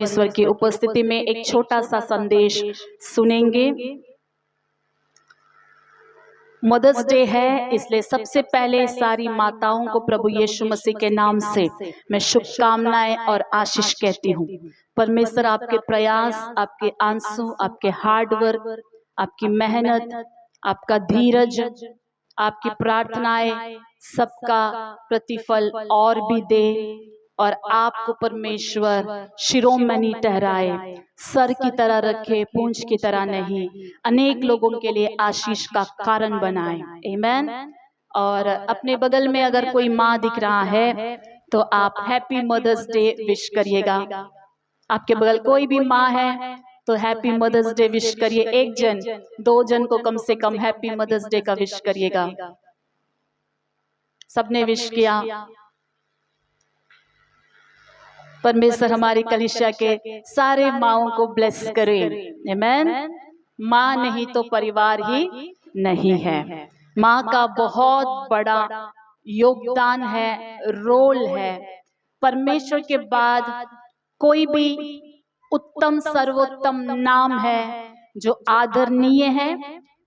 परमेश्वर की उपस्थिति में एक छोटा सा संदेश सुनेंगे। मदर्स डे है, इसलिए सबसे पहले सारी माताओं को प्रभु यीशु मसीह के नाम से मैं शुभकामनाएं और आशीष कहती हूँ। परमेश्वर आपके प्रयास, आपके आंसू, आपके हार्ड वर्क, आपकी मेहनत, आपका धीरज, आपकी प्रार्थनाएं, सबका प्रतिफल और भी दे और आपको परमेश्वर शिरोमणि ठहराए, सर की तरह रखे, पूंछ की तरह नहीं, अनेक लोगों के लिए आशीष का कारण बनाए। आमीन। और अपने बगल में अगर कोई माँ दिख रहा है तो आप हैप्पी मदर्स डे विश करिएगा। आपके बगल कोई भी माँ है तो हैप्पी मदर्स डे विश करिए। एक जन, दो जन को कम से कम हैप्पी मदर्स डे का विश करिएगा। सबने विश किया। परमेश्वर हमारी कलीसिया के सारे माँओं को ब्लेस करे। आमीन। माँ नहीं तो परिवार ही नहीं है। माँ का बहुत बड़ा योगदान है, रोल है। परमेश्वर के बाद कोई भी उत्तम सर्वोत्तम नाम है जो आदरणीय है,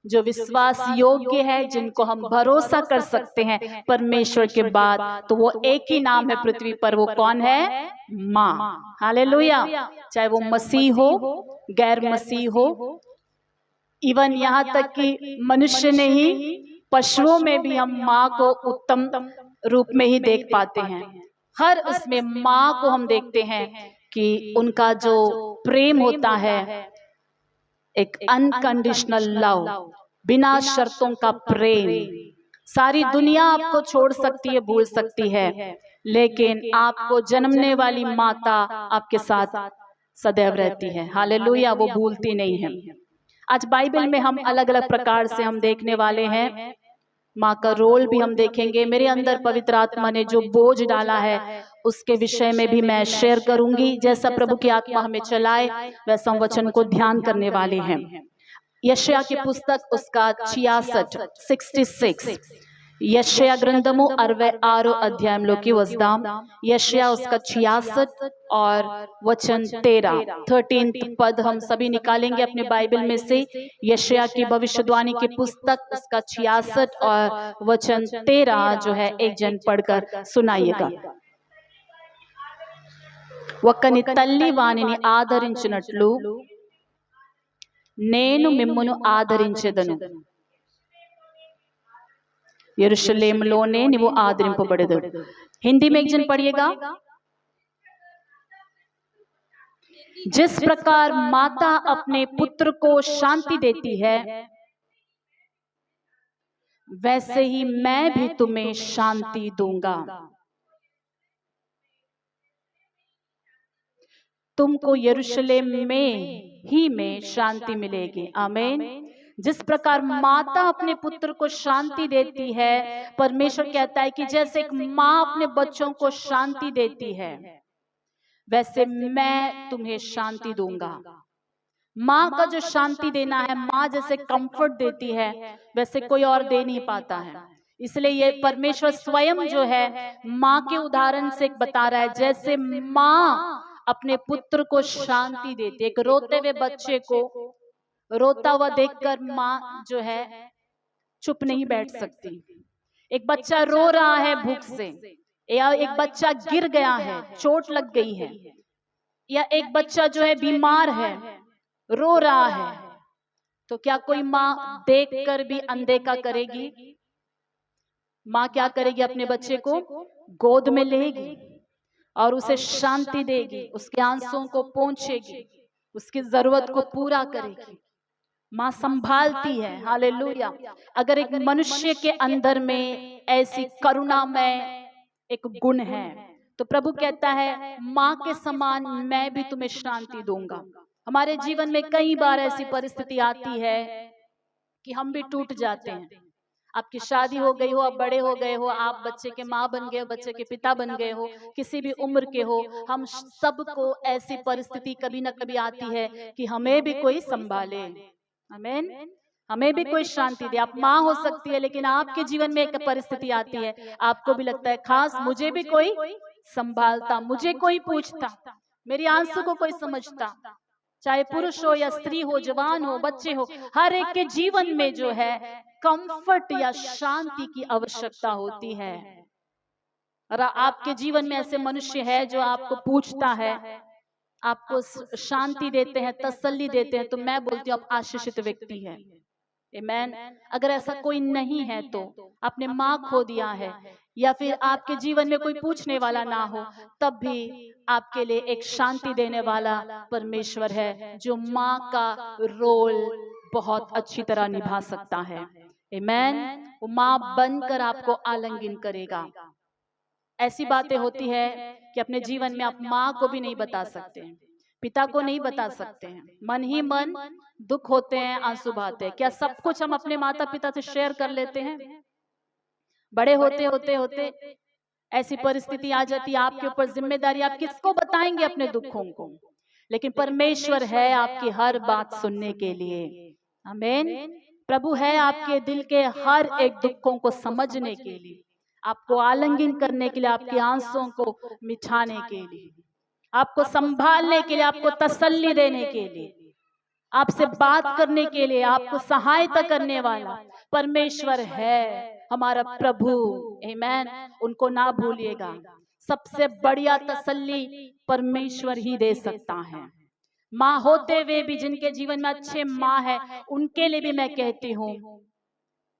जो विश्वास योग्य है, जिनको हम भरोसा कर सकते हैं परमेश्वर के बाद, तो वो एक ही नाम है पृथ्वी पर। वो कौन है? माँ। हालेलुया। चाहे वो मसीह हो, गैर मसीह हो, इवन यहाँ तक कि मनुष्य ने ही, पशुओं में भी हम माँ को उत्तम रूप में ही देख पाते हैं। हर उसमें माँ को हम देखते हैं कि उनका जो प्रेम होता है, एक अनकंडीशनल लव, बिना शर्तों का प्रेम। सारी दुनिया आपको छोड़ सकती है, भूल सकती है, लेकिन आपको जन्मने वाली माता आपके साथ सदैव रहती है। हालेलुया। वो भूलती नहीं है। आज बाइबल में हम अलग अलग प्रकार से हम देखने वाले हैं। माँ का रोल भी हम देखेंगे। मेरे अंदर पवित्र आत्मा ने जो बोझ डाला है उसके विषय में भी मैं शेयर करूंगी। जैसा प्रभु की आत्मा हमें चलाए वैसा हम वचन को ध्यान करने वाले हैं। यशायाह की पुस्तक उसका 66 యెషయా గ్రంథము 66 అధ్యాయంలోకి వద్దాం। యెషయా उसका 66 और वचन 13 पद हम सभी निकालेंगे अपने बाइबल में से। यెషయా की भविष्यवाणी की पुस्तक उसका 66 और वचन 13 जो है एक जन पढ़कर सुनाइएगा। ఒకని తల్లి వానిని ఆదరించినట్లు నేను మిమ్మును ఆదరించెదను, यरूशलेमलोने निवो आदरिंपबडेदु। हिंदी में एक जन पढ़िएगा। जिस प्रकार माता अपने पुत्र को शांति देती है, वैसे ही मैं भी तुम्हें शांति दूंगा। तुमको यरूशलेम में ही में शांति मिलेगी। आमीन। जिस प्रकार माता अपने पुत्र को शांति देती है, परमेश्वर कहता है कि जैसे एक माँ अपने बच्चों को शांति देती है, वैसे मैं तुम्हें शांति दूंगा। माँ का जो शांति देना है, माँ जैसे कंफर्ट देती है, वैसे कोई और दे नहीं पाता है। इसलिए ये परमेश्वर स्वयं जो है माँ के उदाहरण से बता रहा है। जैसे माँ अपने पुत्र को शांति देती है, एक रोते हुए बच्चे को रोता हुआ देखकर माँ जो है चुप नहीं बैठ सकती। एक बच्चा रो रहा है भूख से, या एक बच्चा गिर गया है, चोट लग गई है, या एक बच्चा जो है बीमार है, रो रहा है, तो क्या कोई माँ देखकर भी अनदेखा करेगी? माँ क्या करेगी? अपने बच्चे को गोद में लेगी और उसे शांति देगी, उसके आंसुओं को पोंछेगी, उसकी जरूरत को पूरा करेगी। माँ संभालती है। हालेलुया। अगर एक मनुष्य के अंदर में ऐसी करुणा में एक गुण है, तो प्रभु कहता है माँ के समान मैं भी तुम्हें शांति दूंगा। हमारे जीवन में कई बार ऐसी परिस्थिति आती है कि हम भी टूट जाते हैं। आपकी शादी हो गई हो, आप बड़े हो गए हो, आप बच्चे के माँ बन गए हो, बच्चे के पिता बन गए हो, किसी भी उम्र के हो, हम सबको ऐसी परिस्थिति कभी ना कभी आती है कि हमें भी कोई संभाले। आमीन। हमें भी कोई शांति दे। आप माँ हो सकती है, लेकिन आपके जीवन में एक परिस्थिति आती है, आपको भी लगता है खास मुझे भी कोई संभालता, मुझे कोई पूछता, मेरी आंसू को कोई समझता, चाहे पुरुष हो या स्त्री हो, जवान हो, बच्चे हो, हर एक के जीवन में जो है कंफर्ट या शांति की आवश्यकता होती है। और आपके जीवन में ऐसे मनुष्य है जो आपको पूछता है, आपको शांति देते हैं, तसल्ली देते हैं, तो मैं बोलती हूँ आप आशीषित व्यक्ति है। आमेन। अगर ऐसा कोई नहीं है तो आपने माँ खो दिया है, या फिर आपके जीवन में कोई पूछने वाला ना हो, तब भी आपके लिए एक शांति देने वाला परमेश्वर है, जो माँ का रोल बहुत अच्छी तरह निभा सकता है। आमेन। वो माँ बनकर आपको आलिंगन करेगा। ऐसी बातें होती है कि अपने जीवन में आप माँ को भी नहीं बता सकते हैं, पिता को नहीं बता सकते हैं, मन ही मन दुख होते हैं, आंसू बहाते हैं। क्या सब कुछ हम अपने माता पिता से शेयर कर लेते हैं? बड़े होते होते होते ऐसी परिस्थिति आ जाती है, आपके ऊपर जिम्मेदारी, आप किसको बताएंगे अपने दुखों को? लेकिन परमेश्वर है आपकी हर बात सुनने के लिए। आमीन। प्रभु है आपके दिल के हर एक दुखों को समझने के लिए, आपको आलिंगन करने के लिए, आपके आंसुओं को मिटाने के लिए, आपको संभालने के लिए, आपको तसल्ली देने के लिए, आपसे बात करने के लिए, आपको सहायता करने वाला परमेश्वर है हमारा प्रभु। आमीन। उनको ना भूलिएगा। सबसे बढ़िया तसल्ली परमेश्वर ही दे सकता है। माँ होते हुए भी जिनके जीवन में अच्छे माँ है, उनके लिए भी मैं कहती हूँ,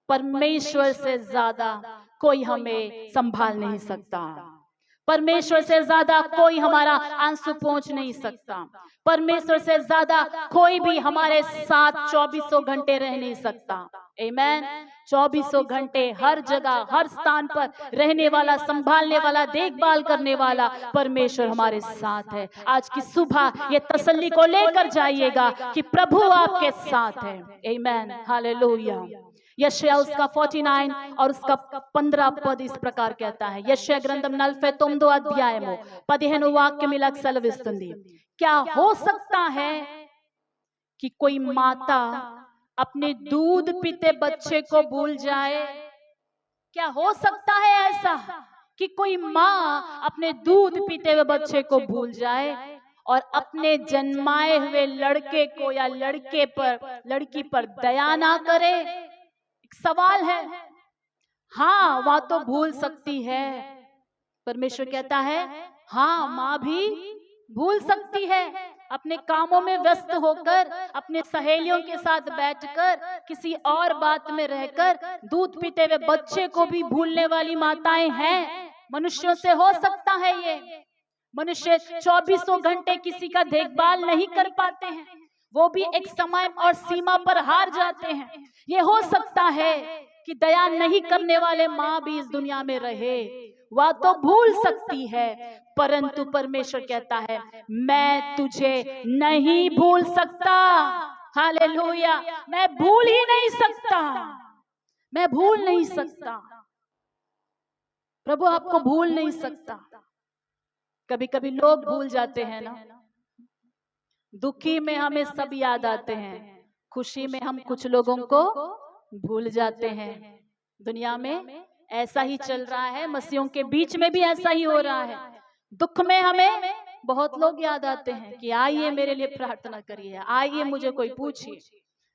परमेश्वर से ज्यादा कोई हमें संभाल नहीं सकता। परमेश्वर से ज्यादा कोई हमारा आंसू पहुंच नहीं सकता। परमेश्वर से ज्यादा कोई भी हमारे साथ 24 घंटे रह नहीं सकता। आमीन। 24 घंटे हर जगह हर स्थान पर रहने वाला, संभालने वाला, देखभाल करने वाला परमेश्वर हमारे साथ है। आज की सुबह ये तसल्ली को लेकर जाइएगा कि प्रभु आपके साथ है। आमीन। हालेलुया। यशायाह उसका 49 और उसका 15 पद इस प्रकार कहता है। यशायाह ग्रंथम 49 अध्यायमो 15 వాక్యమిలాగ సెలవిస్తుంది। क्या हो सकता है कि कोई माता अपने दूध पीते बच्चे को भूल जाए? क्या हो सकता है ऐसा कि कोई माँ अपने दूध पीते हुए बच्चे को भूल जाए और अपने जन्माए हुए लड़के को या लड़की पर दया ना करे? सवाल है। हाँ, माँ तो भूल सकती है। परमेश्वर कहता है हाँ, माँ भी भूल सकती है। अपने कामों में व्यस्त होकर, अपने सहेलियों के साथ बैठकर, किसी और बात में रहकर दूध पीते हुए बच्चे को भी भूलने वाली माताएं हैं। मनुष्यों से हो सकता है ये। मनुष्य 24 घंटे किसी का देखभाल नहीं कर पाते हैं, वो भी एक समय और सीमा पर हार जाते हैं। ये हो सकता है कि दया नहीं करने वाले माँ भी इस दुनिया में रहे, वह तो भूल सकती है, परंतु परमेश्वर कहता है मैं तुझे नहीं भूल सकता। हालेलुया। मैं भूल ही नहीं सकता, मैं भूल नहीं सकता। प्रभु आपको भूल नहीं सकता। कभी कभी लोग भूल जाते हैं ना। दुखी में हमें सब याद आते हैं, खुशी में हम कुछ लोगों को भूल जाते हैं। दुनिया में ऐसा ही चल रहा है, मसीहों के बीच में भी ऐसा ही हो रहा है। दुख में हमें बहुत लोग याद आते हैं कि आइए मेरे लिए प्रार्थना करिए, आइए मुझे कोई पूछिए।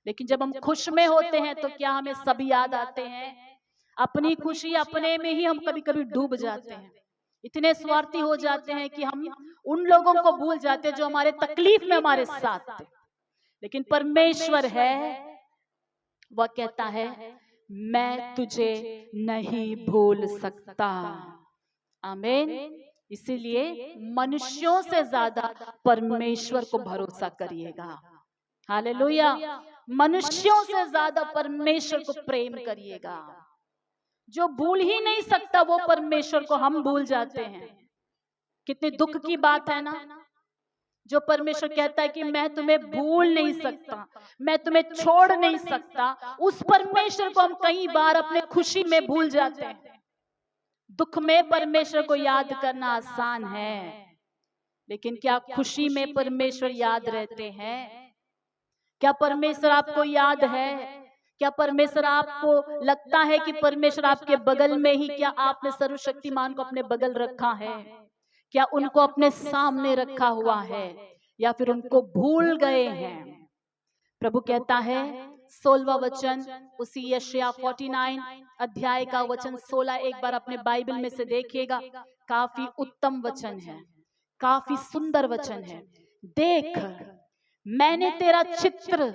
लेकिन जब हम खुश में होते हैं तो क्या हमें सब याद आते हैं? अपनी खुशी अपने में ही हम कभी कभी डूब जाते हैं। इतने स्वार्थी हो जाते हैं कि हम उन लोगों को भूल जाते हैं जो हमारे तकलीफ में हमारे साथ थे। लेकिन परमेश्वर है, वह कहता है मैं तुझे नहीं भूल सकता। आमीन। इसीलिए मनुष्यों से ज्यादा परमेश्वर को भरोसा करिएगा। हालेलुया। मनुष्यों से ज्यादा परमेश्वर को प्रेम करिएगा। जो भूल ही नहीं सकता वो परमेश्वर को हम भूल जाते हैं। कितनी दुख की बात है ना। जो परमेश्वर कहता है कि मैं तुम्हें भूल नहीं सकता, मैं तुम्हें छोड़ नहीं सकता, उस परमेश्वर को हम कई बार अपने खुशी में भूल जाते हैं। दुख में परमेश्वर को याद करना आसान है, लेकिन क्या खुशी में परमेश्वर याद रहते हैं? क्या परमेश्वर आपको याद है? क्या परमेश्वर आपको लगता है कि परमेश्वर आपके बगल में ही? क्या आपने सर्वशक्तिमान को अपने बगल रखा है? क्या उनको अपने सामने रखा हुआ है या फिर उनको भूल गए हैं? प्रभु कहता है 16वां वचन, उसी यशायाह 49 अध्याय का वचन 16, एक बार अपने बाइबल में से देखिएगा। काफी उत्तम वचन है, काफी सुंदर वचन है। देख, मैंने तेरा चित्र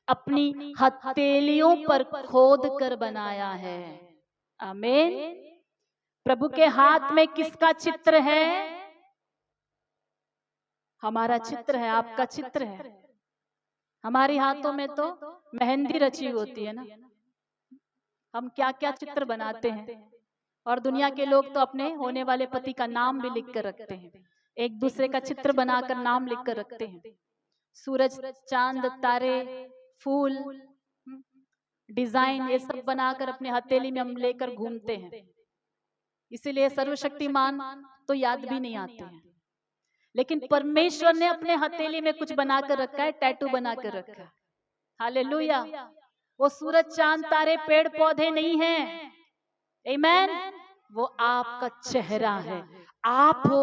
अपनी हथेलियों पर खोद कर बनाया है। आमीन। प्रभु के हाथ में किसका चित्र है? हमारा चित्र है, आपका चित्र है। हमारे हाथों में तो मेहंदी रची होती है ना, हम क्या क्या चित्र बनाते हैं। और दुनिया के लोग तो अपने होने वाले पति का नाम भी लिख कर रखते हैं, एक दूसरे का चित्र बनाकर नाम लिख कर रखते हैं। सूरज, चांद, तारे, फूल, डिजाइन, ये सब बनाकर अपने हथेली में हम लेकर घूमते हैं। इसीलिए सर्वशक्तिमान तो याद भी नहीं आते हैं। लेकिन परमेश्वर ने अपने हथेली में कुछ बनाकर रखा है, टैटू बनाकर रखा है। हालेलुया। वो सूरज, चांद, तारे, पेड़ पौधे नहीं हैं। आमीन। वो आपका चेहरा है, आप हो।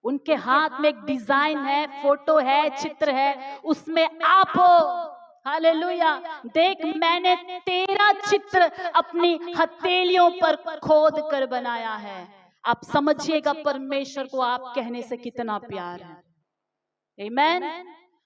उनके हाथ में एक डिजाइन है, फोटो है, चित्र है, उसमें आप हो। हालेलुया। देख, मैंने तेरा चित्र अपनी हथेलियों पर खोद कर बनाया है। आप समझिएगा परमेश्वर को आप कहने से कितना प्यार है। आमीन।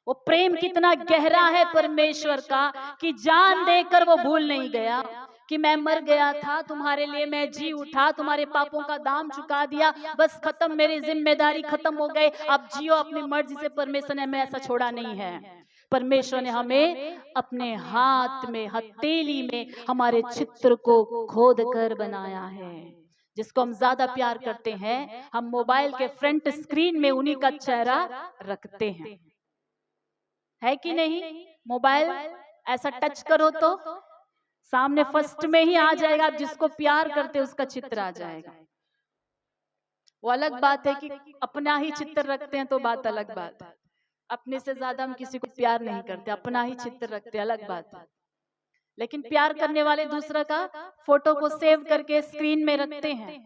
वो प्रेम कितना गहरा है परमेश्वर का कि जान देकर वो भूल नहीं गया कि मैं मर गया था तुम्हारे लिए, मैं जी उठा, तुम्हारे पापों का दाम चुका दिया, बस खत्म, मेरी जिम्मेदारी खत्म हो गई, अब जियो अपनी मर्जी से। परमेश्वर ने हमें ऐसा छोड़ा नहीं है। परमेश्वर ने हमें अपने हाथ में, हथेली में हमारे चित्र को खोद कर बनाया है। जिसको हम ज्यादा प्यार करते हैं, हम मोबाइल के फ्रंट स्क्रीन में उन्हीं का चेहरा रखते हैं, है कि नहीं? मोबाइल ऐसा टच करो तो सामने फर्स्ट में ही आ जाएगा, आप जिसको प्यार करते उसका चित्र आ जाएगा। वो अलग बात है कि अपना ही चित्र रखते हैं तो बात अलग बात है। अपने से ज्यादा हम किसी को प्यार नहीं करते, अपना ही चित्र रखते, अलग बात है। लेकिन प्यार करने वाले दूसरा का फोटो को सेव करके स्क्रीन में रखते हैं।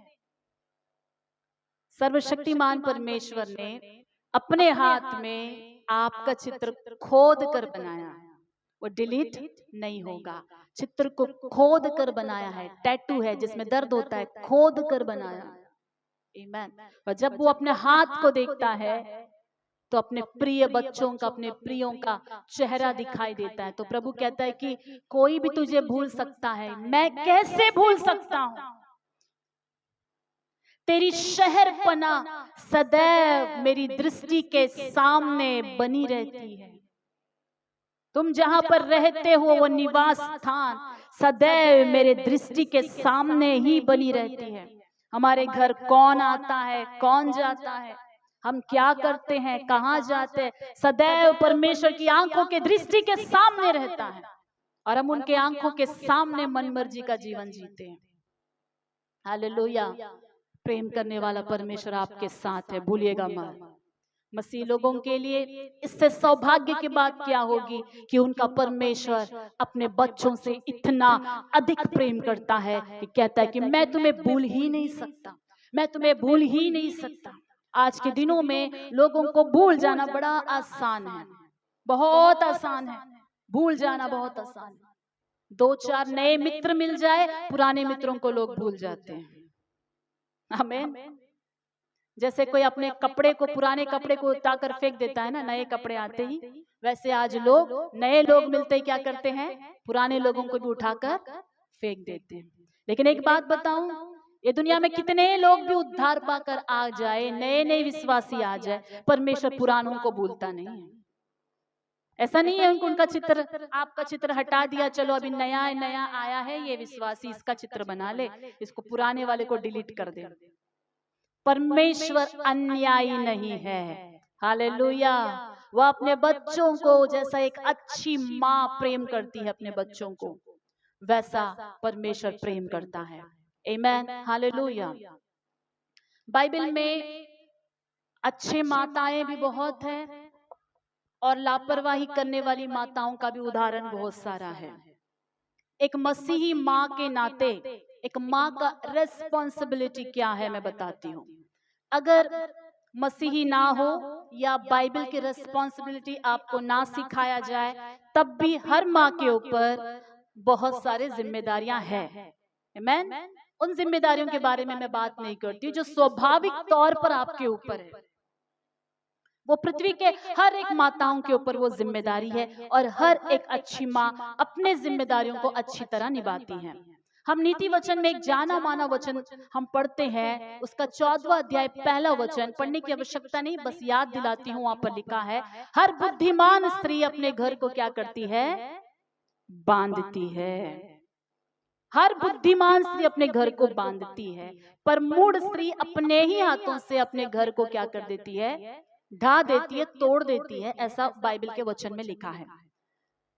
सर्वशक्तिमान परमेश्वर ने अपने हाथ में आपका चित्र खोद कर बनाया, वो डिलीट नहीं होगा। चित्र को खोद कर बनाया है, टैटू है जिसमें दर्द होता है, खोद कर बनाया। आमीन। और जब वो अपने हाथ को देखता है तो अपने प्रिय बच्चों का, अपने प्रियों का चेहरा दिखाई देता है। तो प्रभु कहता है कि कोई भी तुझे भूल सकता है, मैं कैसे भूल सकता हूं? तेरी शहरपना सदैव मेरी दृष्टि के सामने बनी रहती है। तुम जहां पर रहते हो वो निवास स्थान सदैव मेरे दृष्टि के सामने ही बनी रहती है। हमारे घर कौन आता है, कौन जाता है, हम क्या करते हैं, कहां जाते हैं, सदैव परमेश्वर की आंखों के दृष्टि के सामने रहता है। और हम उनके आंखों के सामने मन मर्जी का जीवन जीते हैं। हालेलुया। प्रेम करने वाला परमेश्वर आपके साथ है, भूलिएगा मत। मसीह लोगों के लिए इससे सौभाग्य की बात क्या होगी कि उनका परमेश्वर अपने बच्चों से इतना अधिक प्रेम करता है कि कहता है कि मैं तुम्हें भूल ही नहीं सकता, मैं तुम्हें भूल ही नहीं सकता। आज के दिनों में लोगों को भूल जाना बड़ा आसान है, बहुत आसान है, भूल जाना बहुत आसान है। दो चार नए मित्र मिल जाए, पुराने मित्रों को लोग भूल जाते हैं। आमीन। जैसे कोई अपने कपड़े को, पुराने कपड़े को उतार फेंक देता है ना नए कपड़े आते ही, वैसे आज लोग, नए लोग मिलते ही क्या करते हैं, पुराने लोगों को भी उठाकर फेंक देते हैं। लेकिन एक बात बताऊं, ये दुनिया में कितने लोग भी उद्धार पाकर आ जाए, नए नए विश्वासी आ जाए, परमेश्वर पुरानों को भूलता नहीं है। ऐसा नहीं है उनका चित्र, आपका चित्र हटा दिया, चलो अभी नया नया आया है ये विश्वासी, इसका चित्र बना ले, इसको पुराने वाले को डिलीट कर दे। परमेश्वर अन्यायी नहीं है। हालेलुया। वह अपने बच्चों को जैसा एक अच्छी माँ प्रेम करती है अपने बच्चों को, वैसा परमेश्वर प्रेम करता है। आमीन। हालेलुया। बाइबल में अच्छे माताएं भी बहुत हैं और लापरवाही करने वाली माताओं का भी उदाहरण बहुत सारा है। एक मसीही माँ के नाते एक माँ का रेस्पॉन्सिबिलिटी क्या है मैं बताती हूँ। अगर मसीही ना हो या बाइबल की रिस्पॉन्सिबिलिटी आपको ना सिखाया जाए, तब भी हर माँ के ऊपर बहुत सारे जिम्मेदारियां हैं। आमीन। उन जिम्मेदारियों के बारे में मैं बात नहीं करती हूँ जो स्वाभाविक तौर पर आपके ऊपर है। वो पृथ्वी के हर एक माताओं के ऊपर वो जिम्मेदारी है और हर एक अच्छी माँ अपने जिम्मेदारियों को अच्छी तरह निभाती है। हम नीति वचन में एक जाना माना वचन हम पढ़ते हैं, उसका 14वां अध्याय पहला वचन, पढ़ने की आवश्यकता नहीं, बस याद दिलाती हूँ। वहां पर लिखा है, हर बुद्धिमान स्त्री अपने घर को क्या करती है? बांधती है। हर बुद्धिमान स्त्री अपने घर को बांधती है, पर मूढ़ स्त्री अपने ही हाथों से अपने घर को क्या कर देती है? ढा देती है, तोड़ देती है। ऐसा बाइबल के वचन में लिखा है।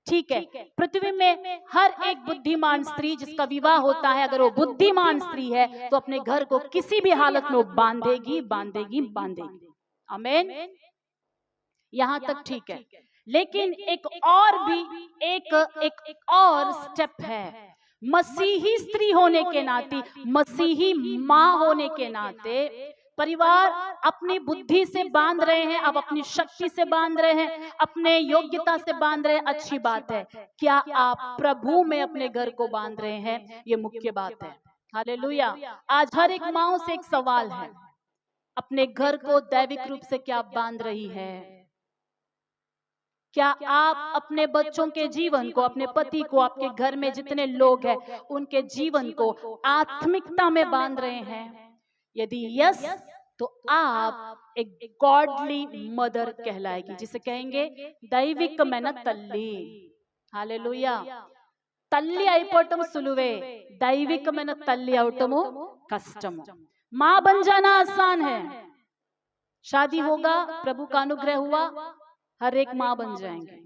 ठीक है, पृथ्वी में हर एक बुद्धिमान स्त्री जिसका विवाह होता है, अगर वो बुद्धिमान स्त्री है तो अपने घर को किसी भी हालत में वो बांधेगी, बांधेगी, बांधेगी। आमीन। यहां तक ठीक है, लेकिन एक और भी एक और स्टेप है। मसीही स्त्री होने के नाते, मसीही माँ होने के नाते, परिवार अपनी बुद्धि से बांध रहे हैं, अब अपनी शक्ति से बांध रहे हैं, अपने योग्यता से बांध रहे हैं, अच्छी बात है। क्या आप प्रभु में अपने घर को बांध रहे हैं? ये मुख्य बात है। हालेलुया। आज हर एक माँ से एक सवाल है, अपने घर को दैविक रूप से क्या बांध रही है? क्या आप अपने बच्चों के जीवन को, अपने पति को, आपके घर में जितने लोग हैं उनके जीवन को आत्मिकता में बांध रहे हैं? यदि यस, तो आप एक गॉडली मदर कहलाएगी, जिसे कहेंगे दैविक मेहनत तल्ली। हालेलुया। तल्ली అయిపోవటం सुलुवे, दैविक मेहनत तल्ली అవటము कष्टम। माँ बन जाना आसान है, शादी होगा, प्रभु का अनुग्रह हुआ, हर एक माँ बन जाएंगे।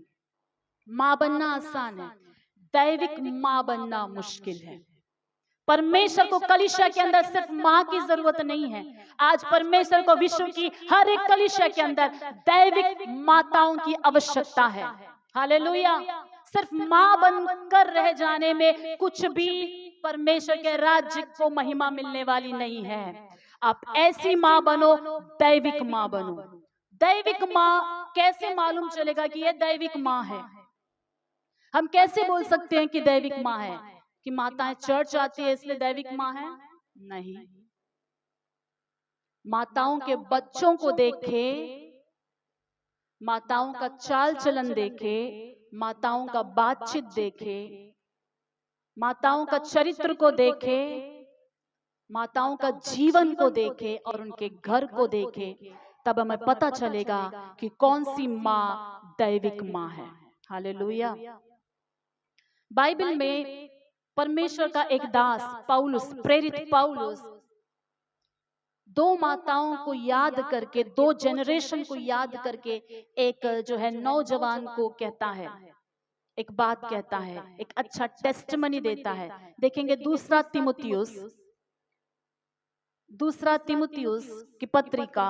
माँ बनना आसान है, दैविक माँ बनना मुश्किल है। परमेश्वर को कलीसिया के अंदर सिर्फ माँ की जरूरत नहीं है, आज परमेश्वर को विश्व की हर एक कलीसिया के अंदर दैविक माताओं की आवश्यकता है। हालेलुया। सिर्फ माँ बनकर रह जाने में कुछ भी परमेश्वर के राज्य को महिमा मिलने वाली नहीं है। आप ऐसी माँ बनो, दैविक माँ बनो। दैविक माँ कैसे मालूम चलेगा कि यह दैविक माँ है? हम कैसे बोल सकते हैं कि दैविक माँ है? कि माताएं चर्च आती है इसलिए दैविक माँ है? नहीं। माताओं के बच्चों को देखे, माताओं का चाल चलन देखे, माताओं का बातचीत देखे, माताओं का चरित्र को देखे, माताओं का जीवन को देखे और उनके घर को देखे, तब हमें पता चलेगा कि कौन सी माँ दैविक माँ है। हालेलुया। बाइबल में परमेश्वर का एक दास पौलुस, प्रेरित पौलुस, दो माताओं को याद करके, दो जनरेशन को याद करके एक जो है नौजवान को कहता है, एक बात कहता है, एक अच्छा टेस्टमनी देता है। देखेंगे दूसरा तिमुथियुस की पत्रिका,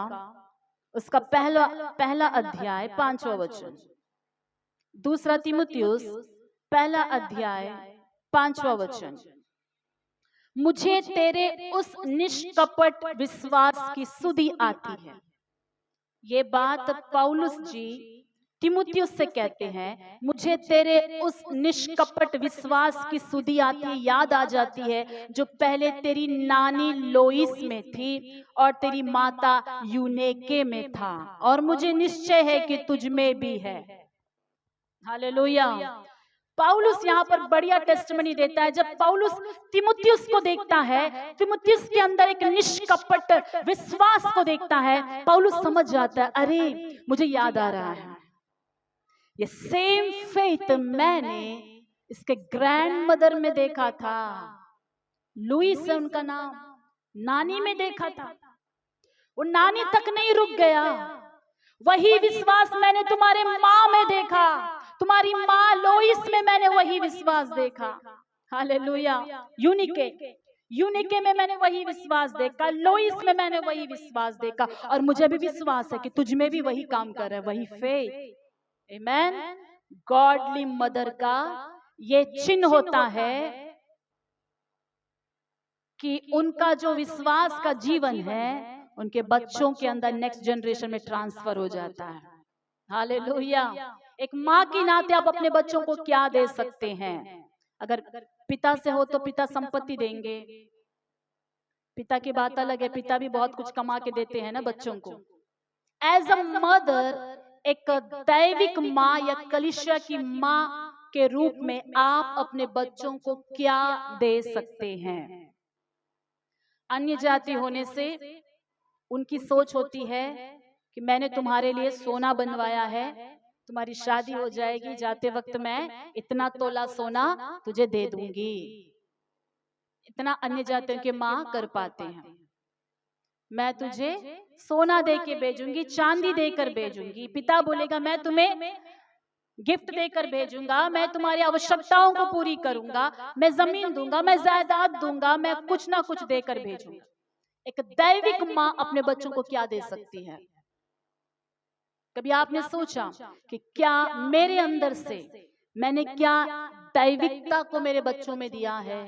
उसका पहला अध्याय 5वां वचन। दूसरा तिमुथियुस पहला अध्याय 5वां वचन। मुझे तेरे उस निष्कपट विश्वास की सुधि आती है। ये बात पौलुस जी तिमुथियुस से कहते हैं, मुझे तेरे उस निष्कपट विश्वास की सुधि आती है, याद आ जाती है, जो पहले तेरी नानी लोइस में थी और तेरी माता यूनेके में था, और मुझे निश्चय है कि तुझ में भी है। हालेलुया। पौलुस यहाँ पर बढ़िया टेस्टमनी देता है। जब पौलुस तिमुथियुस को देखता है, तिमुथियुस के अंदर एक निष्कपट विश्वास को देखता है, पौलुस समझ जाता है, अरे मुझे याद आ रहा है, ये सेम फेथ मैंने इसके ग्रैंड मदर में देखा था। लुईस है उनका नाम, नानी में देखा था। वो नानी तक नहीं रुक गया, वही विश्वास मैंने तुम्हारे माँ में देखा, तुम्हारी माँ लोइस में मैंने वही विश्वास देखा। हालेलुया। यूनिके में मैंने वही विश्वास देखा, लोइस में मैंने वही विश्वास देखा, और मुझे भी विश्वास है कि तुझ में भी वही काम कर रहा है, वही फेथ। आमेन। गॉडली मदर का ये चिन्ह होता है कि उनका जो विश्वास का जीवन है उनके बच्चों के अंदर नेक्स्ट जनरेशन में ट्रांसफर हो जाता है। हालेलुया। एक माँ की नाते आप अपने बच्चों को क्या दे सकते हैं? अगर पिता से हो तो पिता संपत्ति देंगे, पिता की बात अलग है, पिता भी बहुत कुछ कमा के देते हैं ना बच्चों को। एज अ मदर, एक दैविक माँ या कलीसिया की माँ के रूप में आप अपने बच्चों को क्या दे सकते हैं? अन्य जाति होने से उनकी सोच होती है कि मैंने तुम्हारे लिए सोना बनवाया है, तुम्हारी शादी हो जाएगी, जाते वक्त मैं इतना तोला सोना तुझे दे दूंगी। इतना अन्य जातियों के माँ कर पाते हैं। मैं तुझे सोना दे के भेजूंगी, चांदी देकर भेजूंगी। पिता बोलेगा मैं तुम्हें गिफ्ट देकर भेजूंगा, मैं तुम्हारी आवश्यकताओं को पूरी करूंगा, मैं जमीन दूंगा, मैं जायदाद दूंगा, मैं कुछ ना कुछ देकर भेजूंगा। एक दैविक माँ अपने बच्चों को क्या दे सकती है? कभी आपने सोचा कि क्या मेरे अंदर से मैंने क्या दैविकता को मेरे बच्चों में दिया है?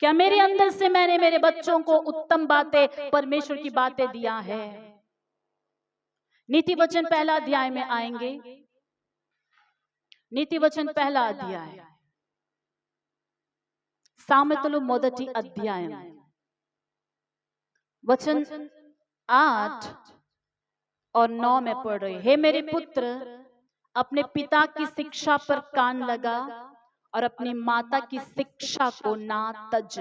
क्या मेरे अंदर से मैंने मेरे बच्चों को उत्तम बातें, परमेश्वर की बातें दिया है? नीति वचन पहला अध्याय में आएंगे। नीति वचन पहला अध्याय, सामतलो मोदटी अध्याय, वचन 8 और 9 में पढ़ रहे। हे मेरे पुत्र, अपने पिता की शिक्षा पर कान लगा और अपनी माता की शिक्षा को ना तज,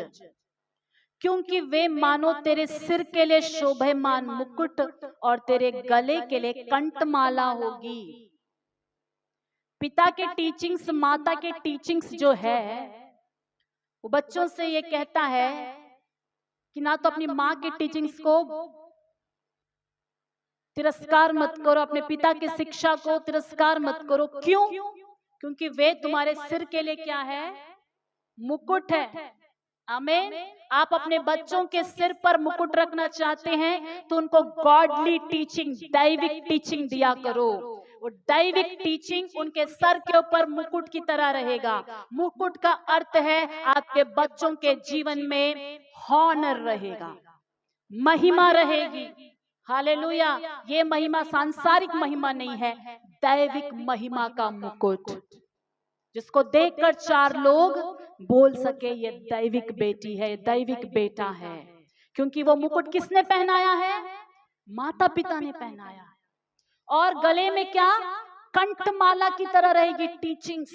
क्योंकि वे मानो तेरे सिर के लिए शोभायमान मुकुट और तेरे गले के लिए कंठमाला होगी। पिता के टीचिंग्स, माता के टीचिंग्स जो है, वो बच्चों से ये कहता है कि ना तो अपनी माँ की टीचिंग्स को तिरस्कार मत करो, अपने पिता की शिक्षा को तिरस्कार मत करो। क्यों? क्योंकि वे तुम्हारे सिर के लिए क्या है? मुकुट है। आमीन। आप अपने बच्चों के सिर पर मुकुट रखना चाहते हैं तो उनको गॉडली टीचिंग, दैविक टीचिंग दिया करो। वो दैविक टीचिंग उनके सर के ऊपर मुकुट की तरह रहेगा। मुकुट का अर्थ है आपके बच्चों के जीवन में हॉनर रहेगा, महिमा रहेगी। हालेलुया। ये महिमा सांसारिक महिमा नहीं है, दैविक महिमा का मुकुट, जिसको देखकर 4 लोग बोल सके ये दैविक बेटी है, दैविक बेटा है। क्योंकि वो मुकुट किसने पहनाया है? माता पिता ने पहनाया है। और गले में क्या? कंठमाला की तरह रहेगी टीचिंग्स।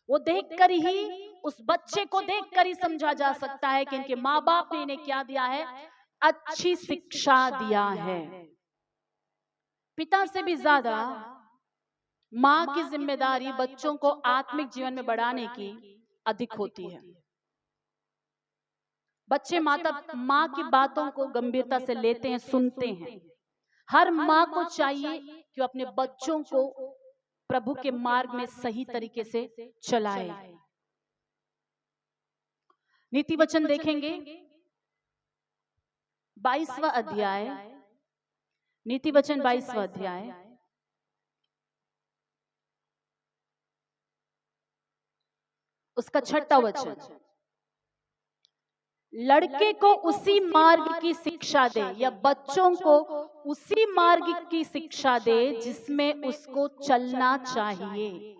वो देखकर ही, उस बच्चे को देखकर ही समझा जा सकता है कि इनके माँ बाप ने इन्हें क्या दिया है? अच्छी शिक्षा दिया है। पिता से भी ज्यादा माँ की जिम्मेदारी बच्चों को आत्मिक जीवन में बढ़ाने की अधिक होती है। बच्चे माँ की बातों को गंभीरता से लेते हैं, सुनते हैं। हर माँ को चाहिए कि अपने बच्चों को प्रभु के मार्ग में सही तरीके से चलाए। नीति वचन देखेंगे 22वां अध्याय, नीति वचन 22वां अध्याय, उसका 6वां वचन। लड़के को उसी मार्ग की शिक्षा दे, या बच्चों को उसी मार्ग की शिक्षा दे जिसमें उसको चलना चाहिए,